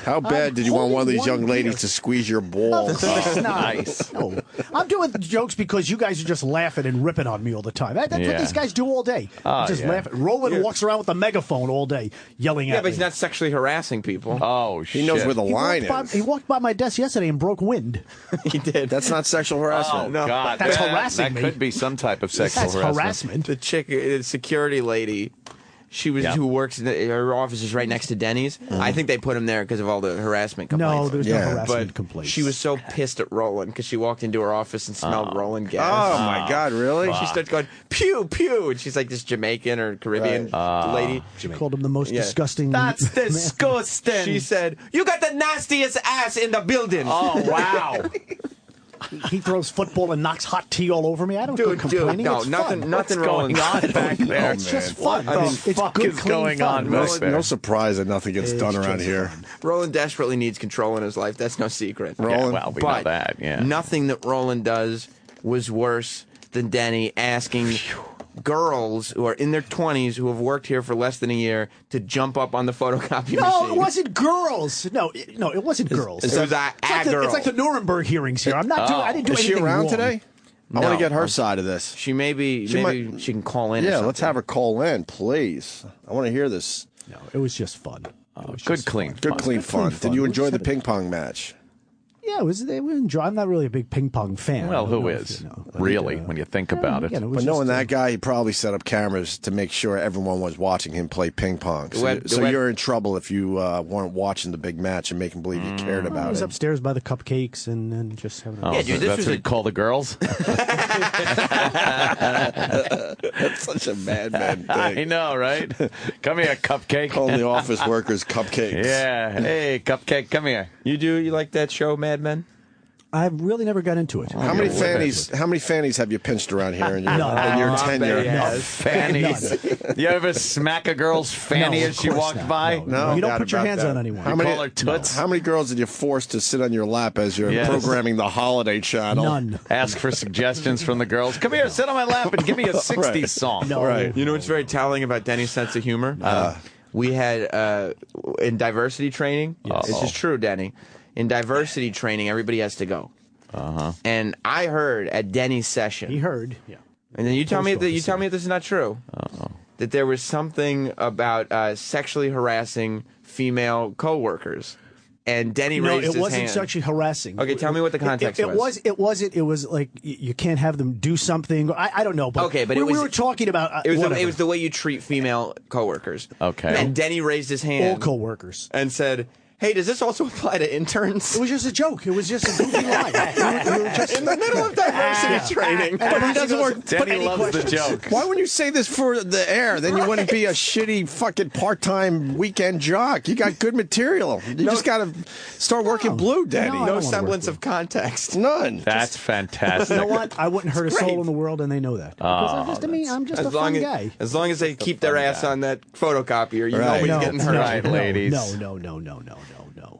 How bad did you want one of these young holding one ladies beer. to squeeze your balls? It's nice. No, I'm doing jokes because you guys are just laughing and ripping on me all the time. That's what Yeah. these guys do all day. Just yeah. laughing. Roland walks around with a megaphone all day, yelling Yeah, at but me. he's not sexually harassing people. Oh shit! He knows where the line He is. walked by my desk yesterday and broke wind. He did. That's not sexual Oh harassment. god! That's that, harassing That me. could be some type of sexual That's harassment. The chick, security lady, who works in her office is right next to Denny's. I think they put him there because of all the harassment complaints. No, there's Yeah. no harassment but complaints. she was so pissed at Roland because she walked into her office and smelled Roland gas. Oh my God! Really? She started going pew pew, and she's like this Jamaican or Caribbean lady. She called him the most Yeah. disgusting. That's disgusting. She said, "You got the nastiest ass in the building." "Oh wow!" He throws football and knocks hot tea all over me. I don't go Dude, complaining. no, It's nothing, fun. nothing going Roland. on back there? It's just fun. What the it's fuck good, is clean going fun. on No, back there? no surprise that nothing gets done around here. Roland desperately needs control in his life. That's no secret. Yeah, Roland, well, we know But that. Yeah. nothing that Roland does was worse than Denny asking girls who are in their 20s who have worked here for less than a year to jump up on the photocopy No, machine. it wasn't girls. No, it wasn't girls. It was a girl. It's like the Nuremberg hearings here. I'm not doing. I didn't do is she anything around wrong. today? I No. want to get her side of this. She maybe might- she can call in. or Yeah, something. let's have her call in, please. I want to hear this. No, it was just fun. Good clean. Good, clean fun. fun. Did you We enjoy just the had ping pong match? Yeah, it was. They were enjoy. I'm not really a big ping pong fan. Well, I don't who know if is you know, really when you think about it? Yeah, it was But knowing just, that guy, he probably set up cameras to make sure everyone was watching him play ping pong. So, you're in trouble if you weren't watching the big match and making believe you cared I about was it. upstairs by the cupcakes and just having. Oh, Yeah, dude, so this that's was what a- you call the girls. That's such a madman I thing. know, right? Come here, cupcake. Call the office workers cupcakes. Yeah. Hey, cupcake, come here. You like that show, Mad Men? I've really never got into it. How many fannies have you pinched around here in your, in your tenure? Fannies. You ever smack a girl's fanny No, as she of course walked not. by? No. You don't Doubt put your about hands that. on anyone. How You many- call her toots? How many girls did you force to sit on your lap as you're Yes. programming the holiday channel? None. Ask for suggestions from the girls. Come here, sit on my lap and give me a 60s song. No. Right. You know what's very telling about Denny's sense of humor? We had in diversity training. This is true, Denny. In diversity training, everybody has to go. And I heard at Denny's session, He heard. Yeah. And then you tell me that this is not true. Uh-oh. That there was something about sexually harassing female coworkers. And Denny raised his hand. No, it wasn't sexually harassing. Okay, tell me what the context was. It was like you can't have them do something. I don't know. But okay, but we were talking about. It was the way you treat female coworkers. Okay. And Denny raised his hand. All coworkers. And said, "Hey, does this also apply to interns?" It was just a joke. It was just a goofy line. We were just in the middle of diversity training. But he doesn't work. Denny loves the joke. Why wouldn't you say this for the air? Then you wouldn't be a shitty fucking part-time weekend jock. You got good material. You just got to start working blue, Denny. No semblance of context. None. That's fantastic. You know what? I wouldn't hurt a soul in the world, and they know that. Because I'm just a fun guy. As long as they keep their ass on that photocopier, nobody's getting hurt. Right, ladies. No.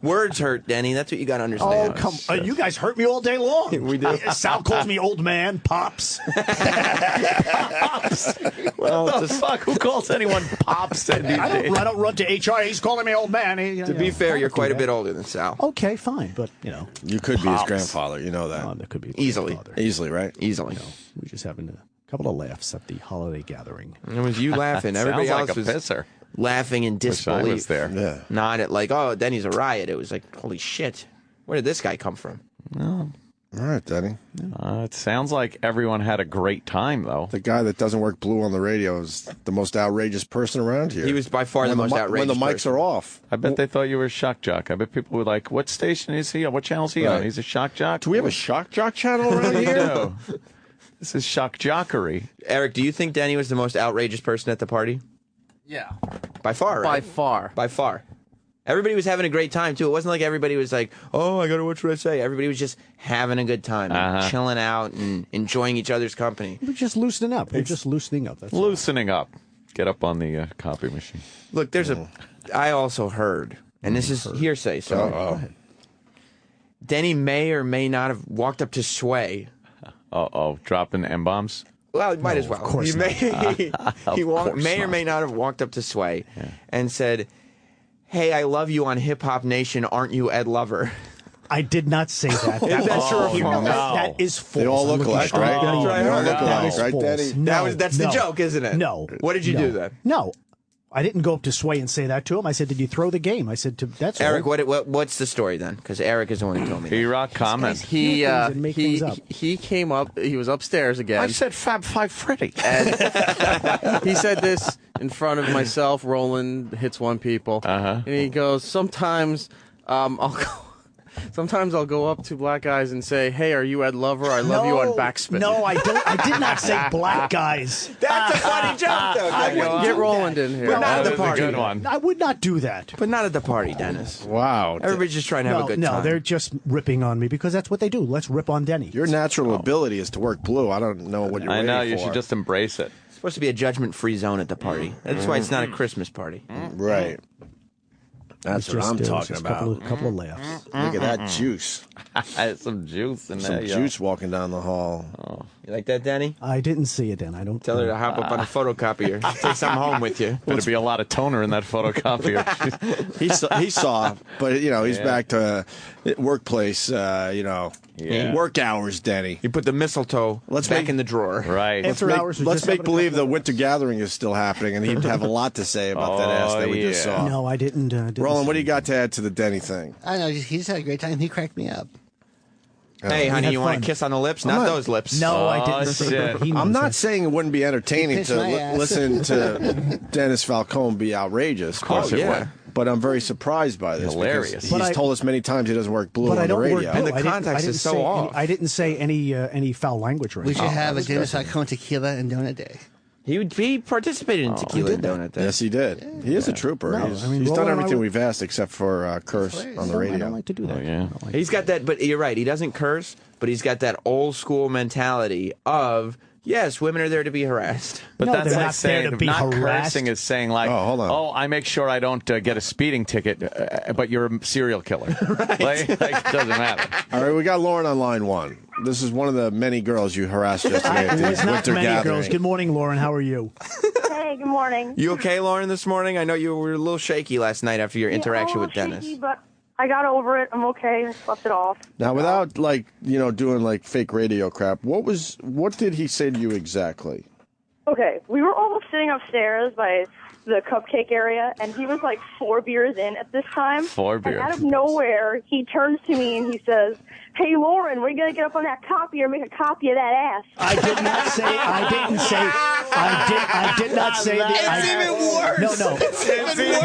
Words hurt, Denny. That's what you got to understand. Oh, come on. You guys hurt me all day long. We do. Sal calls me old man, Pops. Pops. Well, what the fuck? Who calls anyone Pops these days? I don't run to HR. He's calling me old man. To be fair, you're quite a bit older than Sal. Okay, fine. But, You could be his grandfather. You know that. That could be Easily. Easily, right? Easily. We're just having a couple of laughs at the holiday gathering. It was you laughing. Everybody Sounds else like a was pisser. laughing in disbelief. I was there. Yeah. Not at like, oh, Denny's a riot. It was like, holy shit. Where did this guy come from? All right, Denny. It sounds like everyone had a great time, though. The guy that doesn't work blue on the radio is the most outrageous person around here. He was by far the most outrageous when the mics person. are off. I bet they thought you were a shock jock. I bet people were like, what station is he on? What channel is he on? He's a shock jock? Do we have a shock jock channel around We here? do. This is shock jockery. Eric, do you think Denny was the most outrageous person at the party? Yeah. By far, right? By far. By far. Everybody was having a great time, too. It wasn't like everybody was like, oh, I got to watch what I say. Everybody was just having a good time, and chilling out and enjoying each other's company. We're just loosening up. That's Loosening up. Get up on the copy machine. Look, I also heard, and this is hearsay, so Denny may or may not have walked up to Sway. Dropping M-bombs? Well, he might as well. Of course he may or may not have walked up to Sway and said, hey, I love you on Hip Hop Nation. Aren't you Ed Lover? I did not say that. Is that true or false? That is false. They all look alike, right? They all look alike, right, Denny? That's the joke, isn't it? No. What did you do then? No. I didn't go up to Sway and say that to him. I said, did you throw the game? I said, that's Eric, all. what's the story then? Because Eric is the one who told me. P-Rock, comment. He came up. He was upstairs again. I said Fab Five Freddy. And he said this in front of myself. Roland hits one people, and he goes, Sometimes I'll go up to black guys and say, "Hey, are you Ed Lover? I love you on backspin." No, I don't. I did not say black guys. That's a funny joke, though. I wouldn't Get Roland in here. But not at the That was a party. good one. I would not do that. But not at the party, Dennis. Wow. Everybody's just trying to have a good time. No, they're just ripping on me because that's what they do. Let's rip on Denny. Your natural ability is to work blue. I don't know what you're I know, waiting you for. should just embrace it. It's supposed to be a judgment-free zone at the party. That's why it's not a Christmas party. Right. That's what I'm talking about. A couple of laughs. Look at that juice. Some juice in Some there. juice walking down the hall. You like that, Danny? I didn't see it, Dan. I don't Tell her to hop up on a photocopier. Take something home with you. Better be a lot of toner in that photocopier. He saw, but he's back to workplace. Work hours, Denny. You put the mistletoe back in the drawer. Right. Let's make believe the winter gathering is still happening, and he'd have a lot to say about that ass that we just saw. No, I didn't. Roland, what do you got to add to the Denny thing? I don't know. He just had a great time. He cracked me up. Hey, honey, had you want a fun. kiss on the lips? Not those lips. No, I didn't. shit. He knows I'm not that. saying it wouldn't be entertaining kissed to my ass. listen to Dennis Falcone be outrageous. Of course it would. But I'm very surprised by this. Hilarious. Because But he's I- told us many times he doesn't work blue But on I the don't radio. work And the blue. I didn't- context I didn't is so say off. I didn't say any foul language or We anything. should have a Dennis Falcone tequila and donut day. He participated in Tequila and Donut Day. Yes, he did. He is a trooper. No, he's I mean, he's done Roland and I everything would- we've asked except for curse on the I radio. don't like to do that. Oh, yeah. I don't like He's got that, but you're right. He doesn't curse, but he's got that old school mentality of, yes, women are there to be harassed. But No, that's they're like not there saying to be not harassed. cursing is saying like, Oh, hold on. I make sure I don't get a speeding ticket, but you're a serial killer. Like, it doesn't matter. All right, we got Lauren on line one. This is one of the many girls you harassed yesterday at It was the not winter many gathering. girls. Good morning, Lauren. How are you? Hey, good morning. You okay, Lauren, this morning? I know you were a little shaky last night after your interaction Yeah, with Dennis. shaky, but I got over it. I'm okay. I slept it off. Now, without doing fake radio crap, what did he say to you exactly? Okay, we were all sitting upstairs by the cupcake area, and he was 4 beers in at this time. 4 beers. And out of nowhere, he turns to me and he says, "Hey, Lauren, we're going to get up on that copy or make a copy of that ass." I did not say. I didn't say. I did not say that. It's even worse. No. It's even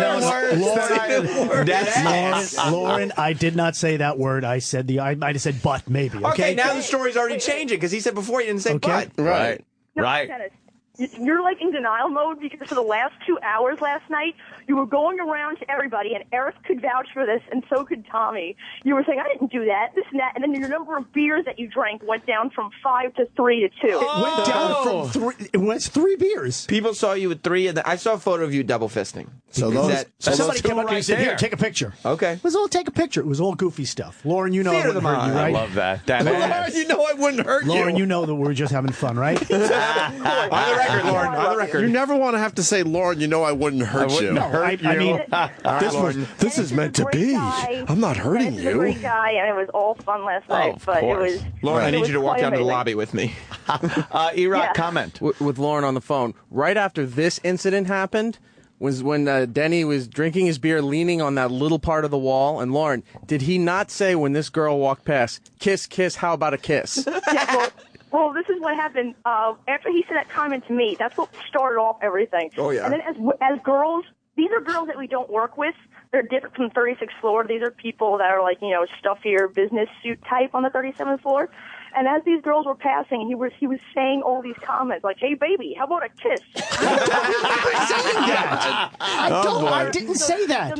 worse. That's Lauren, I did not say that word. I said I might have said butt, maybe. Okay, now the story's already changing because he said before he didn't say butt. Right. No, Right. Dennis, you're in denial mode because for the last 2 hours last night, you were going around to everybody, and Eric could vouch for this, and so could Tommy. You were saying, "I didn't do that, this and that," and then your number of beers that you drank went down from 5 to 3 to 2. It went down from 3. It was 3 beers. People saw you with 3, and I saw a photo of you double fisting. So somebody came up and said, there. "Here, take a picture." Okay. It was all take a picture. It was all goofy stuff. Lauren, you know Theater it wouldn't hurt you, of the I right? love that. That ass. You know I wouldn't hurt Lauren, you. you know that we're just having fun, right? On the record, Lauren. On the record. You never want to have to say, Lauren, you know I wouldn't hurt you. No, I mean, This is meant to be. I'm not hurting Dennis is a great you. guy, and it was all fun last night. of But course. it was. Lauren, I it need was you to walk quite down to the amazing. lobby with me. E-Rock, Yeah. comment. With Lauren on the phone, right after this incident happened, was when Denny was drinking his beer, leaning on that little part of the wall. And Lauren, did he not say when this girl walked past, "Kiss, kiss, how about a kiss"? Yeah, well, this is what happened. After he said that comment to me, that's what started off everything. Oh, yeah. And then as girls, these are girls that we don't work with. They're different from 36th floor. These are people that are stuffier business suit type on the 37th floor. And as these girls were passing, he was saying all these comments like, "Hey, baby, how about a kiss?" I didn't say that.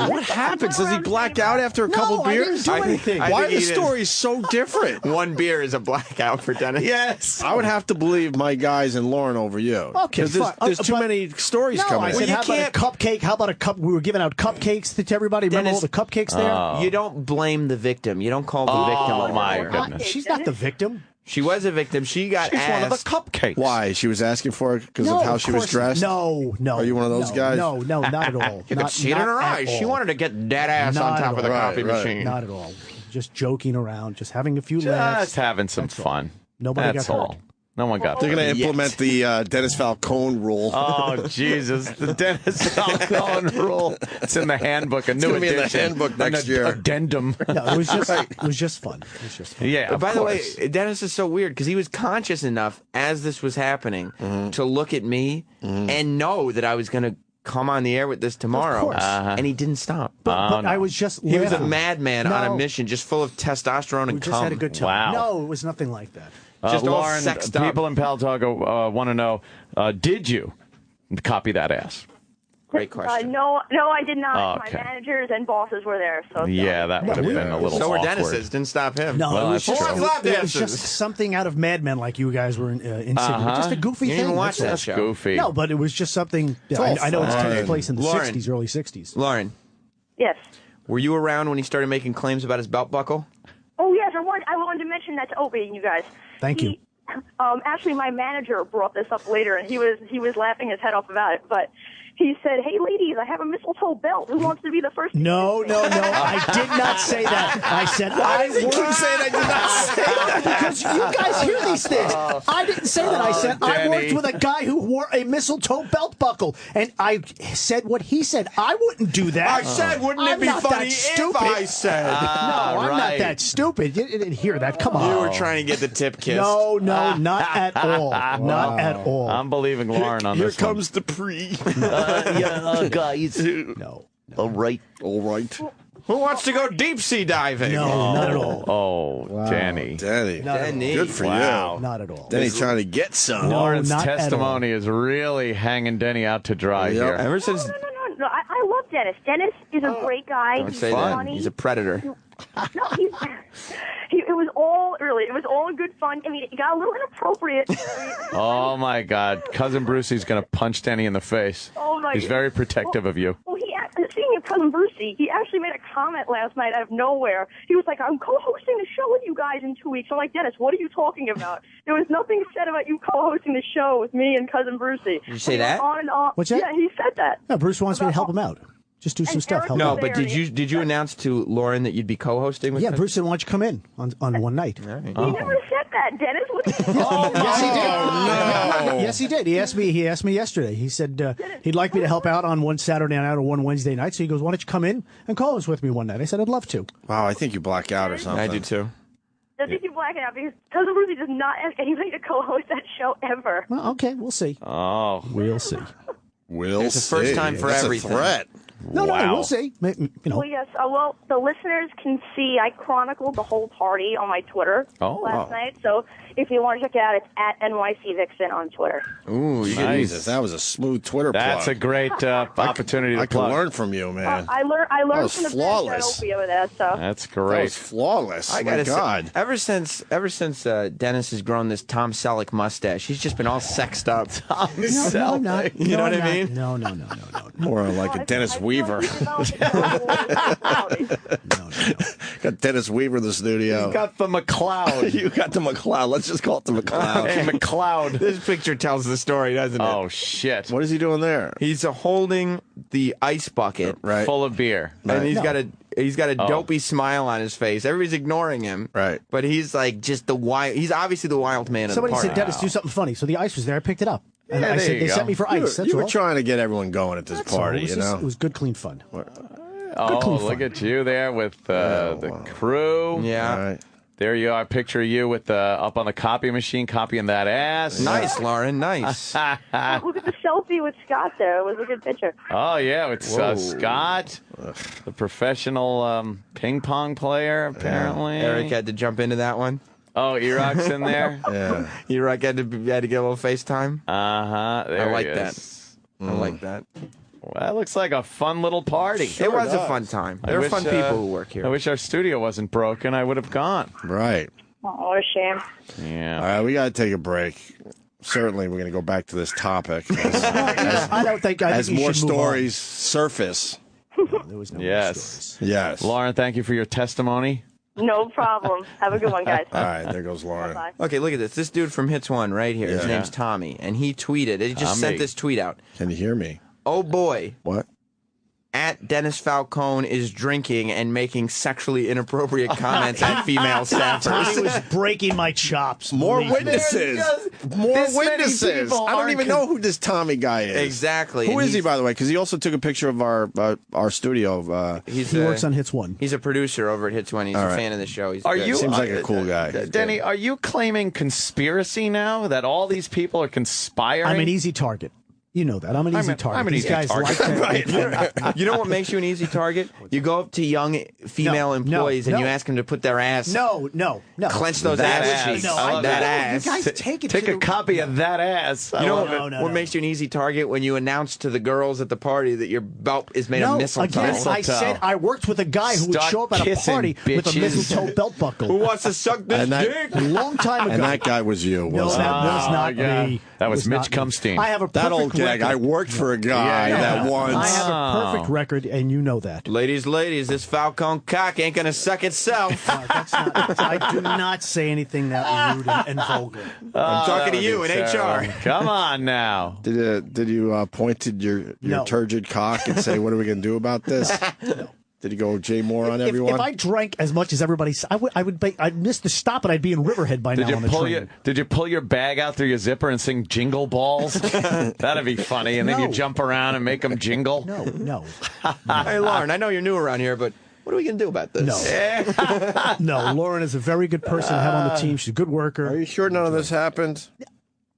What happens? Does he black out after a couple I beers? didn't do anything. Why are think the he stories so different? 1 beer is a blackout for Dennis. Yes. I would have to believe my guys and Lauren over you. Okay, 'Cause there's too many stories No, coming I in. said, you how about a cupcake? How about a cup? We were giving out cupcakes to everybody. Remember Dennis, all the cupcakes there? You don't blame the victim. You don't call the victim. Oh, a my liar. goodness. She's not the victim. She was a victim. She got She's one of the asked. cupcakes. Why? She was asking for it because of how she was course- dressed? No. Are you one of those guys? No, not at all. You could see it in her eyes. She wanted to get dead ass Not on at top of the all. coffee Right. machine. Not at all. Just joking around, just having a few Just laughs. having some fun. Nobody That's got hurt. all. No one got They're hurt. going to implement the Dennis Falcone rule. Oh, Jesus. The Dennis Falcone rule. It's in the handbook, a new gonna be in the edition. handbook next An year. Addendum. No, it was just fun. It was just fun. Yeah, But of by the way, course. Dennis is so weird because he was conscious enough as this was happening to look at me and know that I was going to come on the air with this tomorrow. course. And he didn't stop. But no. I was just He was a laughing. madman on a No. mission, just full of testosterone We and just cum. had a good time. Wow. No, it was nothing like that. Just all Lauren, sexed up. people in Palo Alto want to know, did you copy that ass? Great question. No, I did not. Okay. My managers and bosses were there. So Yeah, that would have been a little So were awkward. Dennis's. Didn't stop him. No, Well, it was that's just true. it was just something out of Mad Men, like you guys were insinuating. Just a goofy You didn't thing. even watch that's that all. show. Goofy. No, but it was just something. all I know it's taking fine. place in the Lauren. 60s, early 60s. Lauren, yes. were you around when he started making claims about his belt buckle? Oh yes, I wanted to mention that to Opie and you guys. Thank you. Actually, my manager brought this up later, and he was laughing his head off about it. But he said, "Hey, ladies, I have a mistletoe belt. Who wants to be the first?" No. I did not say that. I said I worked. I did not say that. Because you guys hear these things. I didn't say that. I said I worked Denny. with a guy who wore a mistletoe belt buckle, and I said what he said. I wouldn't do that. I said, wouldn't it I'm be not funny that if stupid. I said? No, I'm not right. that stupid. You didn't hear that. Come on. You were trying to get the tip kiss. No, not at all. Not at all. I'm believing Lauren on Here this one. comes the pre. Guys. No. All right. All right. Who wants to go deep sea diving? No, not at all. Oh, Danny. Danny. Not at all. Danny. Good for Wow. you. Not at all. Danny's trying to get some. No, Lauren's not at testimony is really hanging Denny out to dry Yep. here. Ever since No, I love Dennis. Dennis is a great guy. don't He's say that. funny. He's a predator. No, it was all in good fun. I mean, it got a little inappropriate. Oh, my God. Cousin Brucey's going to punch Denny in the face. Oh, my He's God. very protective of you. Well, speaking of Cousin Brucey, he actually made a comment last night out of nowhere. He was like, "I'm co-hosting the show with you guys in 2 weeks." I'm like, "Dennis, what are you talking about? There was nothing said about you co-hosting the show with me and Cousin Brucey." Did you say that? On and on. What's that? Yeah, he said that. No, Bruce wants me to help him out. Just do some stuff. Help No, out. but did you announce to Lauren that you'd be co-hosting with Yeah, him? Bruce said, why don't you come in on one night? He never said that, Dennis. Yes, he did. no. Yes, he did. He asked me yesterday. He said he'd like me to help out on one Saturday night or one Wednesday night. So he goes, why don't you come in and call us with me one night? I said, I'd love to. Wow, I think you black out or something. I do too. I think you're blacking out because Cousin Brucey does not ask anybody to co-host that show ever. Well, okay, we'll see. Oh, We'll see. We'll It's the see. first time for That's everything. A threat. No, we'll see. You know. Well, yes. Well, the listeners can see I chronicled the whole party on my Twitter last night. So if you want to check it out, it's at NYC Vixen on Twitter. Ooh, you nice. Jesus, that was a smooth Twitter That's plug. a great opportunity to I can plug. learn from you, man. I learned was from the flawless. Opie over there. So That's That great. was flawless. I My gotta God. say, ever since Dennis has grown this Tom Selleck mustache, he's just been all sexed up. No, I'm not. You know what I mean? No. More like a Dennis Weaver. Got Dennis Weaver in the studio. You got the McLeod. You got the McLeod. Let's just call it the McLeod. Hey, McLeod. This picture tells the story, doesn't it? Oh, shit. What is he doing there? He's holding the ice bucket, Right. Full of beer. and he's got a Oh. dopey smile on his face. Everybody's ignoring him, Right. But he's like just the wild. He's obviously the wild man of Somebody the party. said, Dennis, do something funny. So the ice was there. I picked it up. And Yeah, I there said, you they go. sent me for ice. That's You were all. trying to get everyone going at this That's all. party, It was you just- know? It was good, clean fun. Oh, clean look fun. at you there with the crew. Yeah. All right. There you are. Picture you with up on the copy machine, copying that ass. Nice, Lauren. Nice. Look at the selfie with Scott there. It was a good picture. Oh, yeah. It's Scott, the professional ping pong player, apparently. Eric had to jump into that one. Oh, Eroc's in there? Yeah. Eric had to get a little FaceTime. Uh-huh. There I like he that. is. I like that. Well, that looks like a fun little party. It was a fun time. There are fun people who work here. I wish our studio wasn't broken. I would have gone. Right. Oh, what a shame. Yeah. All right, we got to take a break. Certainly, we're going to go back to this topic I don't think I as think you more should move on. stories surface. There was no more Yes. stories. Yes. Lauren, thank you for your testimony. No problem. Have a good one, guys. All right, there goes Lauren. Bye. Okay, look at this. This dude from Hits One right here. His Yeah. name's Tommy, and he tweeted. He just sent Tommy. this tweet out. Can you hear me? Oh boy, What? at Dennis Falcone is drinking and making sexually inappropriate comments at female Tommy staffers. was breaking my chops. More believe me. witnesses. More this many witnesses. people I don't aren't even know who this Tommy guy is. Exactly. Who and is he, he's- by the way? Because he also took a picture of our studio. He's He works on Hits One. He's a producer over at Hits One. He's All a right. fan of the show. He's Are good. you- Seems like a cool guy. Denny, are you claiming conspiracy now that all these people are conspiring? I'm an easy target. You know that. I'm an easy target. I'm an These easy guys target. like that. You know what makes you an easy target? You go up to young female No, employees no, and you no. ask them to put their ass, No. clench those That ass ass. cheeks. No, I love that that. ass. You guys take it Take to a copy of that ass. I You know love what, it. what makes you an easy target when you announce to the girls at the party that your belt is made No, of mistletoe? again, I said I worked with a guy who would Start show up at a kissing, party with a bitches. mistletoe belt buckle. Who wants to suck this And that- dick? A long time ago. And that guy was you, no, wasn't that it? was not yeah. me. That was Mitch not me. Cumstein. I have a That old perfect gag. record. I worked for a guy Yeah. that once. I have a perfect record, and you know that. Ladies, this Falcone cock ain't gonna suck itself. That's not, I do not say anything that rude and vulgar. I'm talking to you in HR. Come on now. Did you point to your No. turgid cock and say, "What are we going to do about this"? Did you go Jay Moore on everyone? If I drank as much as everybody, I'd miss the stop, and I'd be in Riverhead by Did now you on the train. pull your bag out through your zipper and sing Jingle Balls? That'd be funny. And then you No. jump around and make them jingle. No. Hey, Lauren, I know you're new around here, but what are we gonna do about this? No. No, Lauren is a very good person to have on the team. She's a good worker. Are you sure none of this happened?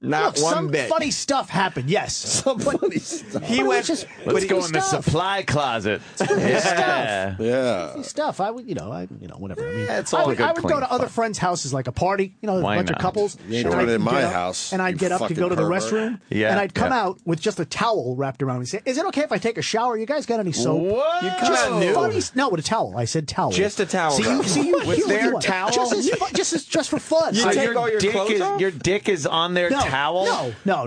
Not Look, one some bit. funny stuff happened, yes. Some funny stuff. He went. Let's go in the supply closet. Yeah. Yeah. Stuff. I would, whatever. I mean, It's all I would, good, I would go clean to other fun. friends' houses, like a party, a Why bunch not? of couples. You ain't and doing it I'd in my get up- house, And I'd you get up to fucking go to the pervert. restroom, Yeah, and I'd come yeah. out with just a towel wrapped around me. Say, is it okay if I take a shower? You guys got any soap? What? You come out nude. Funny, no, with a towel. I said towel. Just a towel, See, though. you With hear what their you want. towel? Just for fun. You So take all your clothes off? Your dick is on their No, towel? No.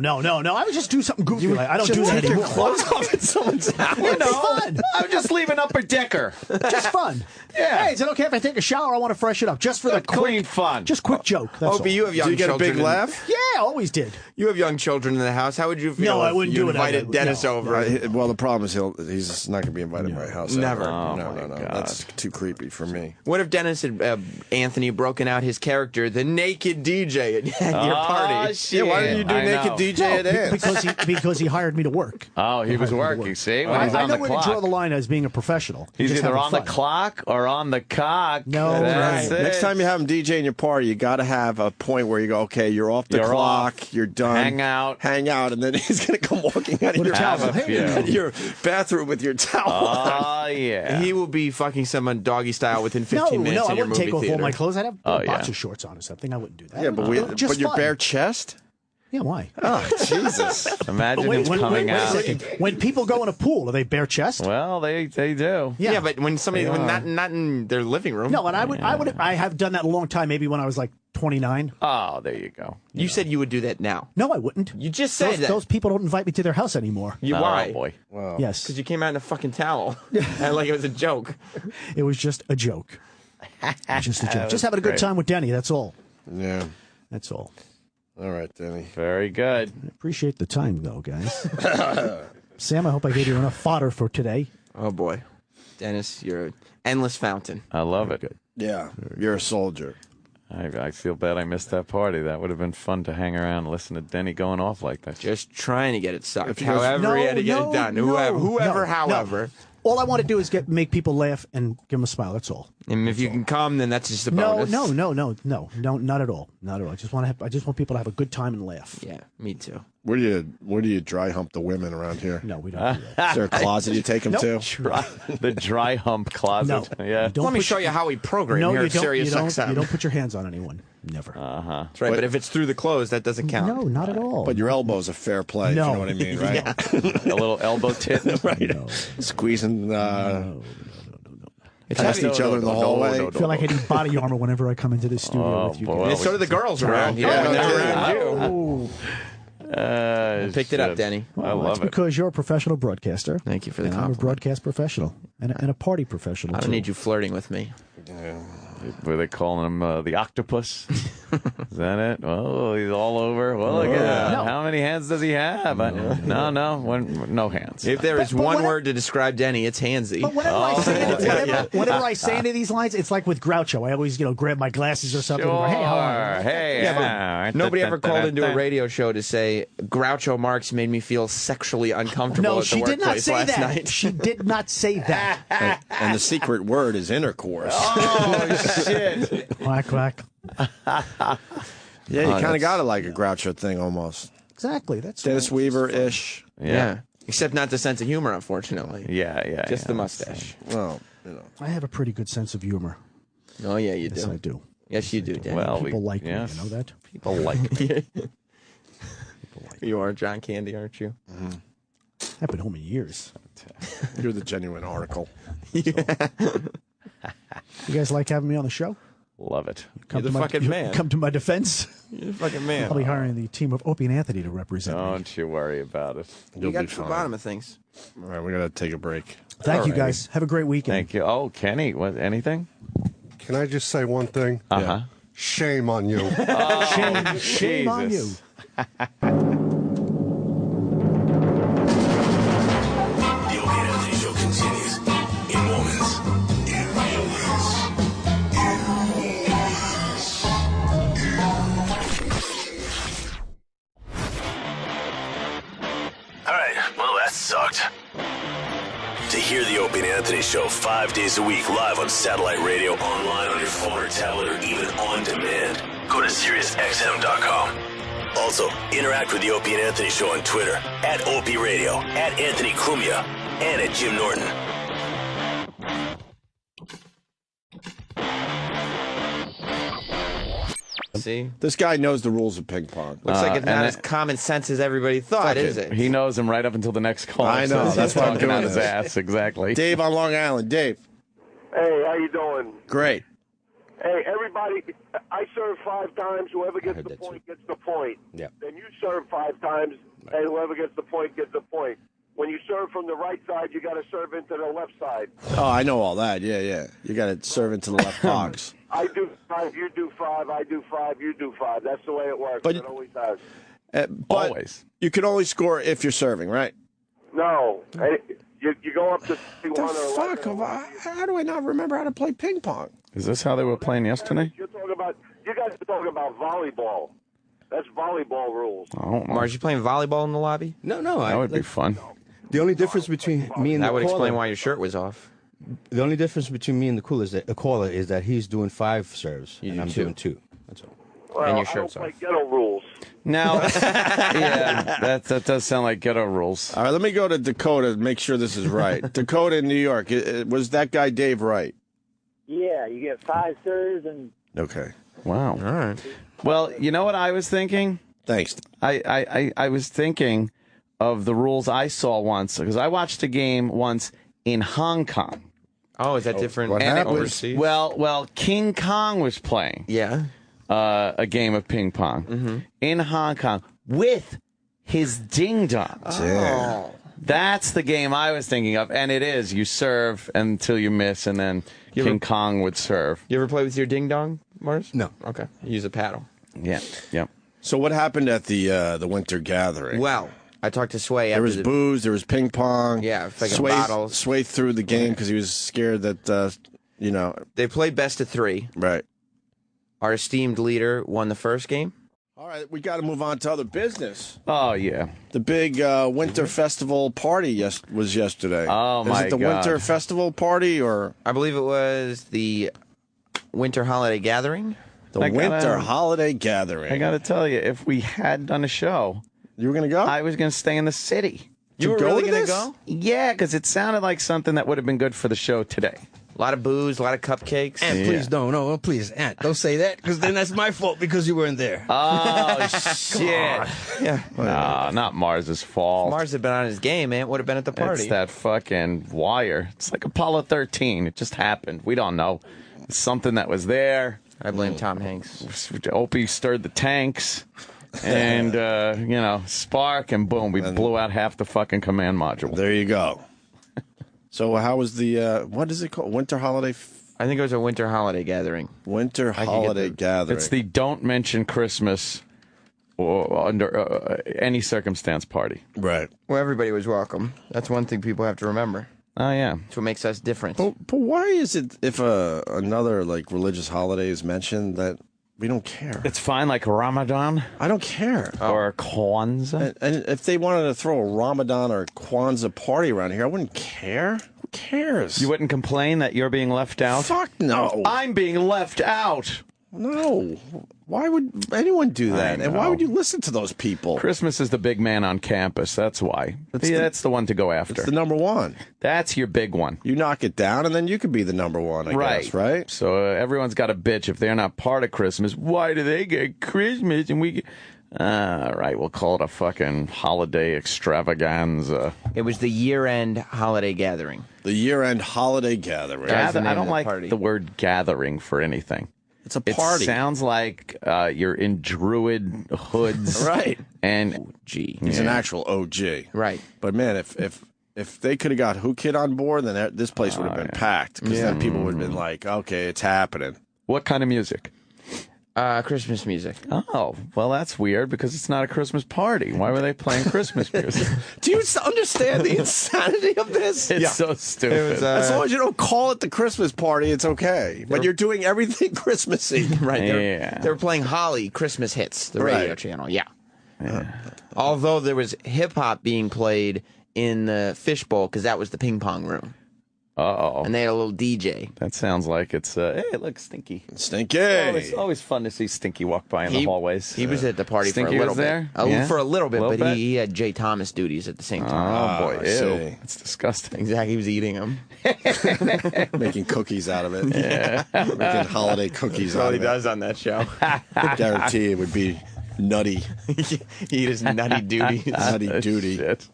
I would just do something goofy. Like, I don't do that Take your anymore. clothes off at someone's house. It's fun. I'm just leaving upper decker. Just fun. Yeah. Hey, is it okay if I take a shower? I want to freshen up. Just for the Clean fun. Just quick joke. That's Opie, all. you have young Do you get a children. big laugh? Yeah, I always did. You have young children in the house. How would you feel No, I if wouldn't you do it. invited Dennis over? Well, the problem is he's not going to be invited to my house. Never. Ever. Oh, No. my God. That's too creepy for me. What if Dennis had Anthony broken out his character, the naked DJ, at your party? Shit. Yeah, why didn't you do I naked know. DJ at Ants? because he hired me to work. Oh, he was working. See, when he's I on know the where clock. to draw the line as being a professional. He's Just either having on the fun. clock or on the cock. No, That's right. it. Next time you have him DJ in your party, you got to have a point where you go, okay, you're off the You're clock, off. you're done. Hang out. And then he's going to come walking out of With a your towel. house, Hey. your bathroom with your towel on. Oh, yeah. He will be fucking someone doggy style within 15 minutes No, I in your wouldn't movie take off theater. all my clothes. I'd have Oh, yeah. boxer shorts on or something. I wouldn't do that. Yeah, but Just your fun. bare chest? Yeah, why? Oh, Jesus. Imagine Wait, him wait, coming wait a out. second. When people go in a pool, are they bare chest? Well, they do. Yeah, but when somebody, when not in their living room. No, and I have done that a long time. Maybe when I was like 29. Oh, there you go. You said you would do that now. No, I wouldn't. You just said that. Those people don't invite me to their house anymore. Why? Oh, boy. Yes, Because you came out in a fucking towel. And like it was a joke. it was just a joke. Just a joke. Just having a good great. time with Denny. That's all. Yeah. That's all. All right, Denny. Very good. Appreciate the time, though, guys. Sam, I hope I gave you enough fodder for today. Oh, boy. Dennis, you're an endless fountain. I love it. Yeah, you're a soldier. I feel bad I missed that party. That would have been fun to hang around and listen to Denny going off like that. Just trying to get it sucked. If you guys- However, he had to get it done. Whoever, no. however. All I want to do is make people laugh and give them a smile. That's all. And if you can come, then that's just a No, bonus. no, not at all. Not at all. I just want people to have a good time and laugh. Yeah, me too. Where do you dry hump the women around here? No, we don't do that. Is there a closet you take them Nope. to? The dry hump closet. No. Yeah. Don't Let me push- show you how we program No, here you at don't. Sirius You don't, XM. you don't put your hands on anyone. Never. That's right, but if it's through the clothes, that doesn't count. No, not at all. But your elbow's a fair play, if No. you know what I mean, right? A little elbow tit. Right. Squeezing, It's past heavy. each other in the hallway. I feel like I need body armor whenever I come into the studio with you boy. guys. And so do the girls around here. yeah, when they're yeah. around you. Picked it up, shit. Denny. I Well, love that's it. because you're a professional broadcaster. Thank you for the And I'm a compliment. broadcast professional and a party professional. I don't need you flirting with me. Were they calling him the octopus? Is that it? Oh, he's all over. Well, look at that. No. How many hands does he have? No hands. If there is But one what- word to describe Denny, it's handsy. But whenever I say any of these lines, it's like with Groucho. I always, grab my glasses or something. And go, hey, how are you? Hey, Yeah, but nobody ever called into a radio show to say Groucho Marx made me feel sexually uncomfortable No, at the she did not workplace say last that. night. She did not say that. And the secret word is intercourse. Oh, shit. Quack, quack. Yeah, you kind of got it like a Groucho thing almost. Exactly. That's Dennis Weaver-ish. Yeah. Except not the sense of humor, unfortunately. Yeah. Just the mustache. Well, I have a pretty good sense of humor. Oh, yeah, you Yes, do. I do. Yes, you do, Denny. Well, People like yes. me. You know that? People like me. You are John Candy, aren't you? I've been home in years. you're the genuine article. You guys like having me on the show? Love it. You're the fucking man. Come to my defense. You're the fucking man. I'll be hiring the team of Opie and Anthony to represent me. Don't you worry about it. You got to the bottom of things. All right, we got to take a break. Thank you, Alrighty. guys. Have a great weekend. Thank you. Oh, Kenny, what? Anything? Can I just say one thing? Uh-huh. Shame on you. Shame on you. The Opie and Anthony Show continues in moments. All right, well, that sucked. To hear the Opie and Anthony Show 5 days a week live on satellite radio, online on your phone or tablet, or even on demand, go to SiriusXM.com. Also, interact with the Opie and Anthony Show on Twitter, at Opie Radio, at Anthony Cumia, and at Jim Norton. See? This guy knows the rules of ping pong. Looks like it's and not it- as common sense as everybody thought, Fuck is it. it? He knows him right up until the next call. I know. That's why I'm talking doing out his this. ass. Exactly. Dave on Long Island. Dave. Hey, how you doing? Great. Hey, everybody, I serve 5 times. Whoever gets the point gets the point. Yeah. Then you serve 5 times, and whoever gets the point gets the point. When you serve from the right side, you got to serve into the left side. Oh, I know all that. Yeah. You got to serve into the left box. I do 5, you do 5, I do 5, you do 5. That's the way it works. But- It always has. But Always. you can only score if you're serving, right? No. You go up to 61 The or fuck? 11. How do I not remember how to play ping pong? Is this how they were playing yesterday? You guys are talking about volleyball. That's volleyball rules. Oh, Mars, you playing volleyball in the lobby? No. that would be fun. The only difference between me and That the would caller, explain why your shirt was off. The only difference between me and the caller is that he's doing 5 serves and do I'm 2. doing 2. That's all. Well, And your I shirt's don't play off. ghetto rules. Now, yeah, that does sound like ghetto rules. All right, let me go to Dakota and make sure this is right. Dakota in New York. Was that guy Dave right? Yeah, you get 5 serves and Okay. Wow. All right. Well, you know what I was thinking? Thanks. I was thinking of the rules I saw once, because I watched a game once in Hong Kong. Oh, is that different? what and happened? overseas? Well, King Kong was playing yeah. a game of ping pong in Hong Kong with his ding dong. Yeah. That's the game I was thinking of, and it is. You serve until you miss, and then King Kong would serve. You ever play with your ding dong, Mars? No. Okay. You use a paddle. Yeah, yeah. So what happened at the winter gathering? Well, I talked to Sway There after was booze. There was ping pong. Yeah, fucking Sway, bottles. Sway threw the game because he was scared that They played best of 3. Right. Our esteemed leader won the first game. All right, we got to move on to other business. Oh, yeah. The big winter festival party was yesterday. Oh, Is my it the God. winter festival party or I believe it was the winter holiday gathering. the I gotta- winter holiday gathering? I got to tell you, if we had done a show, You were going to go? I was going to stay in the city. You were go really to going to this? go? Yeah, because it sounded like something that would have been good for the show today. A lot of booze, a lot of cupcakes. Aunt, please don't. Please, Aunt, don't say that because then that's my fault because you weren't there. Oh, shit. Yeah. No, not Mars's fault. Mars had been on his game, man. Would have been at the party. It's that fucking wire. It's like Apollo 13. It just happened. We don't know. It's something that was there. I blame Tom Hanks. Opie stirred the tanks. And, spark, and boom, we blew out half the fucking command module. There you go. So how was the what is it called? Winter holiday I think it was a winter holiday gathering. winter can get holiday the- gathering. It's the don't mention Christmas or under any circumstance party. right. Well, everybody was welcome. That's one thing people have to remember. Oh, yeah. That's what makes us different. But why is it if another like religious holiday is mentioned that we don't care? It's fine, like Ramadan I don't care. or Kwanzaa. And if they wanted to throw a Ramadan or Kwanzaa party around here, I wouldn't care. Who cares? You wouldn't complain that you're being left out? Fuck no. I'm being left out. No. Why would anyone do that? And why know. would you listen to those people? Christmas is the big man on campus. That's why. That's the one to go after. It's the number one. That's your big one. You knock it down, and then you could be the number one, I guess, right? So everyone's got a bitch if they're not part of Christmas. Why do they get Christmas and we get... All right, we'll call it a fucking holiday extravaganza. It was the year-end holiday gathering. The year-end holiday gathering. That's the name I of don't the like party. the word gathering for anything. It's a party. It sounds like you're in druid hoods. Right. And He's an actual OG. Right. But man, if they could have got Who Kid on board, then this place would have been packed. Because then people would have been like, okay, it's happening. What kind of music? Christmas music. Oh, well, that's weird because it's not a Christmas party. Why were they playing Christmas music? Do you understand the insanity of this? It's so stupid. As long as you don't call it the Christmas party, it's okay. But you're doing everything Christmassy. Right. Yeah. They were playing Holly Christmas hits, the radio Right. channel. Yeah. Although there was hip hop being played in the fishbowl because that was the ping pong room. Uh-oh. And they had a little DJ. That sounds like it's, hey, look, Stinky. Stinky. It's always fun to see Stinky walk by in the hallways. He was at the party Stinky for a little was bit. there? For a little bit, Little but bit? he had Jay Thomas duties at the same Oh, time. boy. I Ew. see. It's disgusting. Exactly. He was eating them. Making cookies out of it. Yeah. Making holiday cookies out of it. on that show. Guarantee it would be nutty. He eat his nutty duties. Nutty duty. Shit.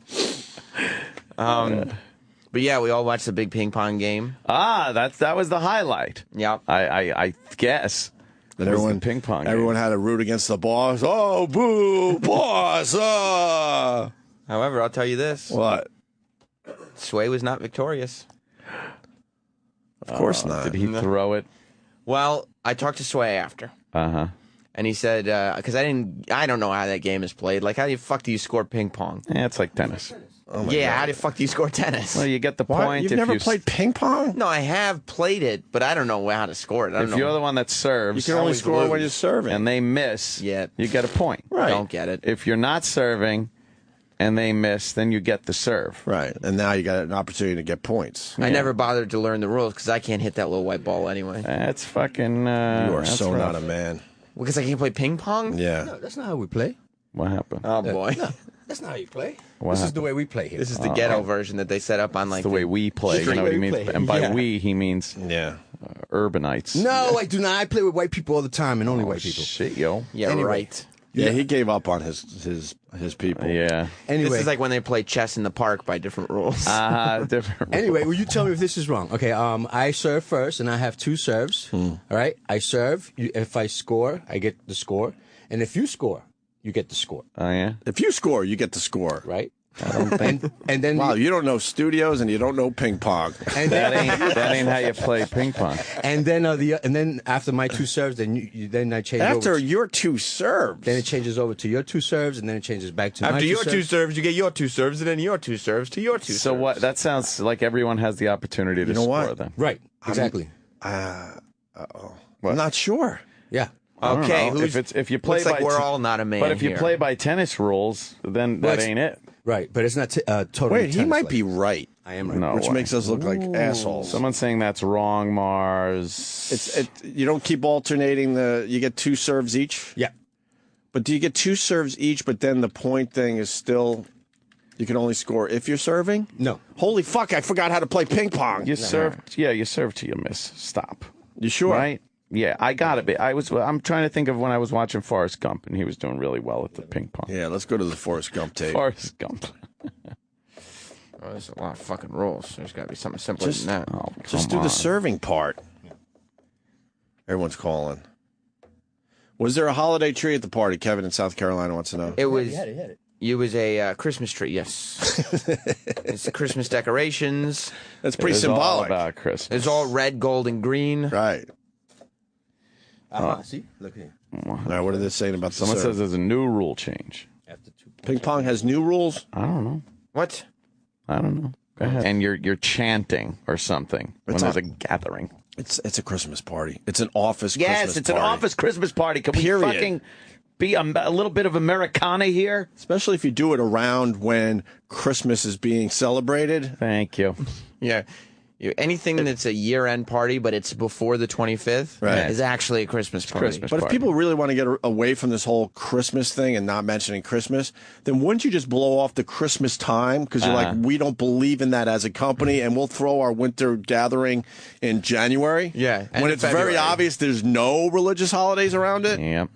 But yeah, we all watched the big ping pong game. Ah, that was the highlight. Yep. I guess. Then everyone, ping pong. Everyone had to root against the boss. Oh, boo, boss! However, I'll tell you this: What? Sway was not victorious. Of course not. Did he throw it? Well, I talked to Sway after. And he said, because I don't know how that game is played. Like, how the fuck do you score ping pong? Yeah, it's like tennis. Oh my yeah, God. how the fuck do you score tennis? Well, you get the What? point. You've if never you played ping pong? No, I have played it, but I don't know how to score it. I don't If know. you're the one that serves, You can only score when you're serving. and they miss, Yeah. you get a point. Right. Don't get it. If you're not serving and they miss, then you get the serve. Right. And now you got an opportunity to get points. I never bothered to learn the rules because I can't hit that little white ball anyway. That's fucking. You are that's so rough. not a man. Because I can't play ping pong? Yeah. No, that's not how we play. What happened? Oh, boy. No, that's not how you play. What This is happened? the way we play here. This is the ghetto version that they set up on like the way we play. You know what he means? And by Yeah. we, he means Yeah. urbanites. No, I do not. I play with white people all the time, and only white people. Shit, yo. Yeah, Anyway. right. Yeah, he gave up on his people. Yeah. Anyway, This is like when they play chess in the park by different rules. Different. Anyway, will you tell me if this is wrong? Okay, I serve first, and I have two serves. All right, I serve. If I score, I get the score, and if you score, you get the score. Oh, yeah? If you score, you get the score. Right? and then Wow, you don't know studios and you don't know ping pong. and That ain't how you play ping pong. and then after my two serves, then then I change After over. your two serves. Then it changes over to your two serves, and then it changes back to my After your two serves. serves, you get your two serves, and then your two serves to your two serves. So what? That sounds like everyone has the opportunity to You know score what? then. Right? Exactly. I'm not sure. Yeah. I don't Okay, know. If you play looks like by we're all not a man But if you here. play by tennis rules, then Well, that ain't it. Right, but it's not totally. Wait, he tennis might like. be right. I am right. No Which way. makes us look like assholes. Someone's saying that's wrong, Mars. You don't keep alternating you get two serves each? Yeah. But do you get two serves each, but then the point thing is still, you can only score if you're serving? No. Holy fuck, I forgot how to play ping pong. You serve, yeah, you serve till you miss. Stop. You sure? Right? Yeah, I got it. I'm trying to think of when I was watching Forrest Gump, and he was doing really well at the ping pong. Yeah, let's go to the Forrest Gump tape. Forrest Gump. Oh, there's a lot of fucking rules. There's got to be something simpler Just, than that. Oh, just come do the on. serving part. Everyone's calling. Was there a holiday tree at the party? Kevin in South Carolina wants to know. It was. It was a Christmas tree. Yes. It's Christmas decorations. That's pretty It is all symbolic. about Christmas. It's all red, gold, and green. Right. See, look here. All right, what are they saying about the Someone serve? says there's a new rule change. Ping pong has new rules? I don't know. What? I don't know. Go ahead. And you're chanting or something when It's there's not- a gathering. It's a Christmas party. It's an office Yes, Christmas it's party. an office Christmas party. Can Period. we fucking be a little bit of Americana here? Especially if you do it around when Christmas is being celebrated. Thank you. Yeah. Anything that's a year-end party, but it's before the 25th, Right. is actually a Christmas party. Christmas. But if party. people really want to get away from this whole Christmas thing and not mentioning Christmas, then wouldn't you just blow off the Christmas time? Because you're like, we don't believe in that as a company, and we'll throw our winter gathering in January. Yeah, end When of it's very February. obvious there's no religious holidays around it. Yep.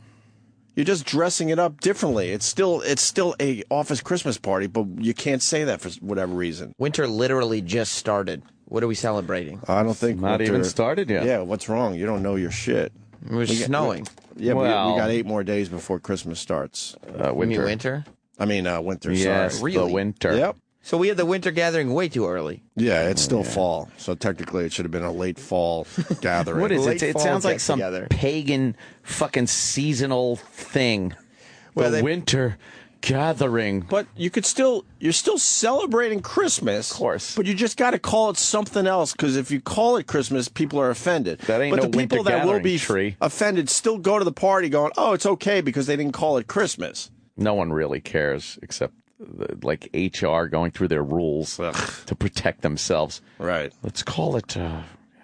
You're just dressing it up differently. It's still a office Christmas party, but you can't say that for whatever reason. Winter literally just started. What are we celebrating? I don't think Not even started yet. Yeah, what's wrong? You don't know your shit. It was snowing. Yeah, Well- we got 8 more days before Christmas starts. You mean Winter. winter? I mean, winter. Yes, Sorry. the Really? winter. Yep. So we had the winter gathering way too early. Yeah, it's still fall, so technically it should have been a late fall gathering. What is Late it? It fall sounds like some get-together. pagan fucking seasonal thing. Well, the they- winter gathering. But you're still celebrating Christmas, Of course. But you just got to call it something else, because if you call it Christmas, people are offended. That ain't but no the people winter that will gathering be tree. offended still go to the party, going, "Oh, it's okay," because they didn't call it Christmas. No one really cares except like HR going through their rules to protect themselves. Right. Let's call it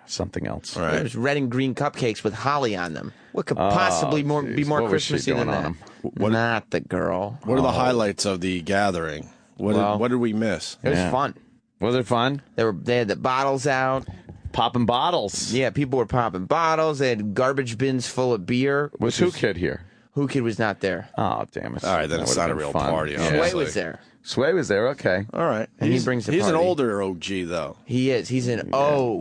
something else. Right. There's red and green cupcakes with holly on them. What could possibly be geez. more What was she Christmassy than doing on that? them? Not the girl. What are the highlights of the gathering? What did we miss? It was Yeah. fun. Was it fun? They had the bottles out. Popping bottles. Yeah, people were popping bottles. They had garbage bins full of beer. Was who kid here? Who Kid was not there. Oh, damn it. All right, then That it's not a would've real been fun. party. Yeah. Sway was there. Sway was there, okay. All right. And he brings the He's an party. older OG, though. He is. He's an O.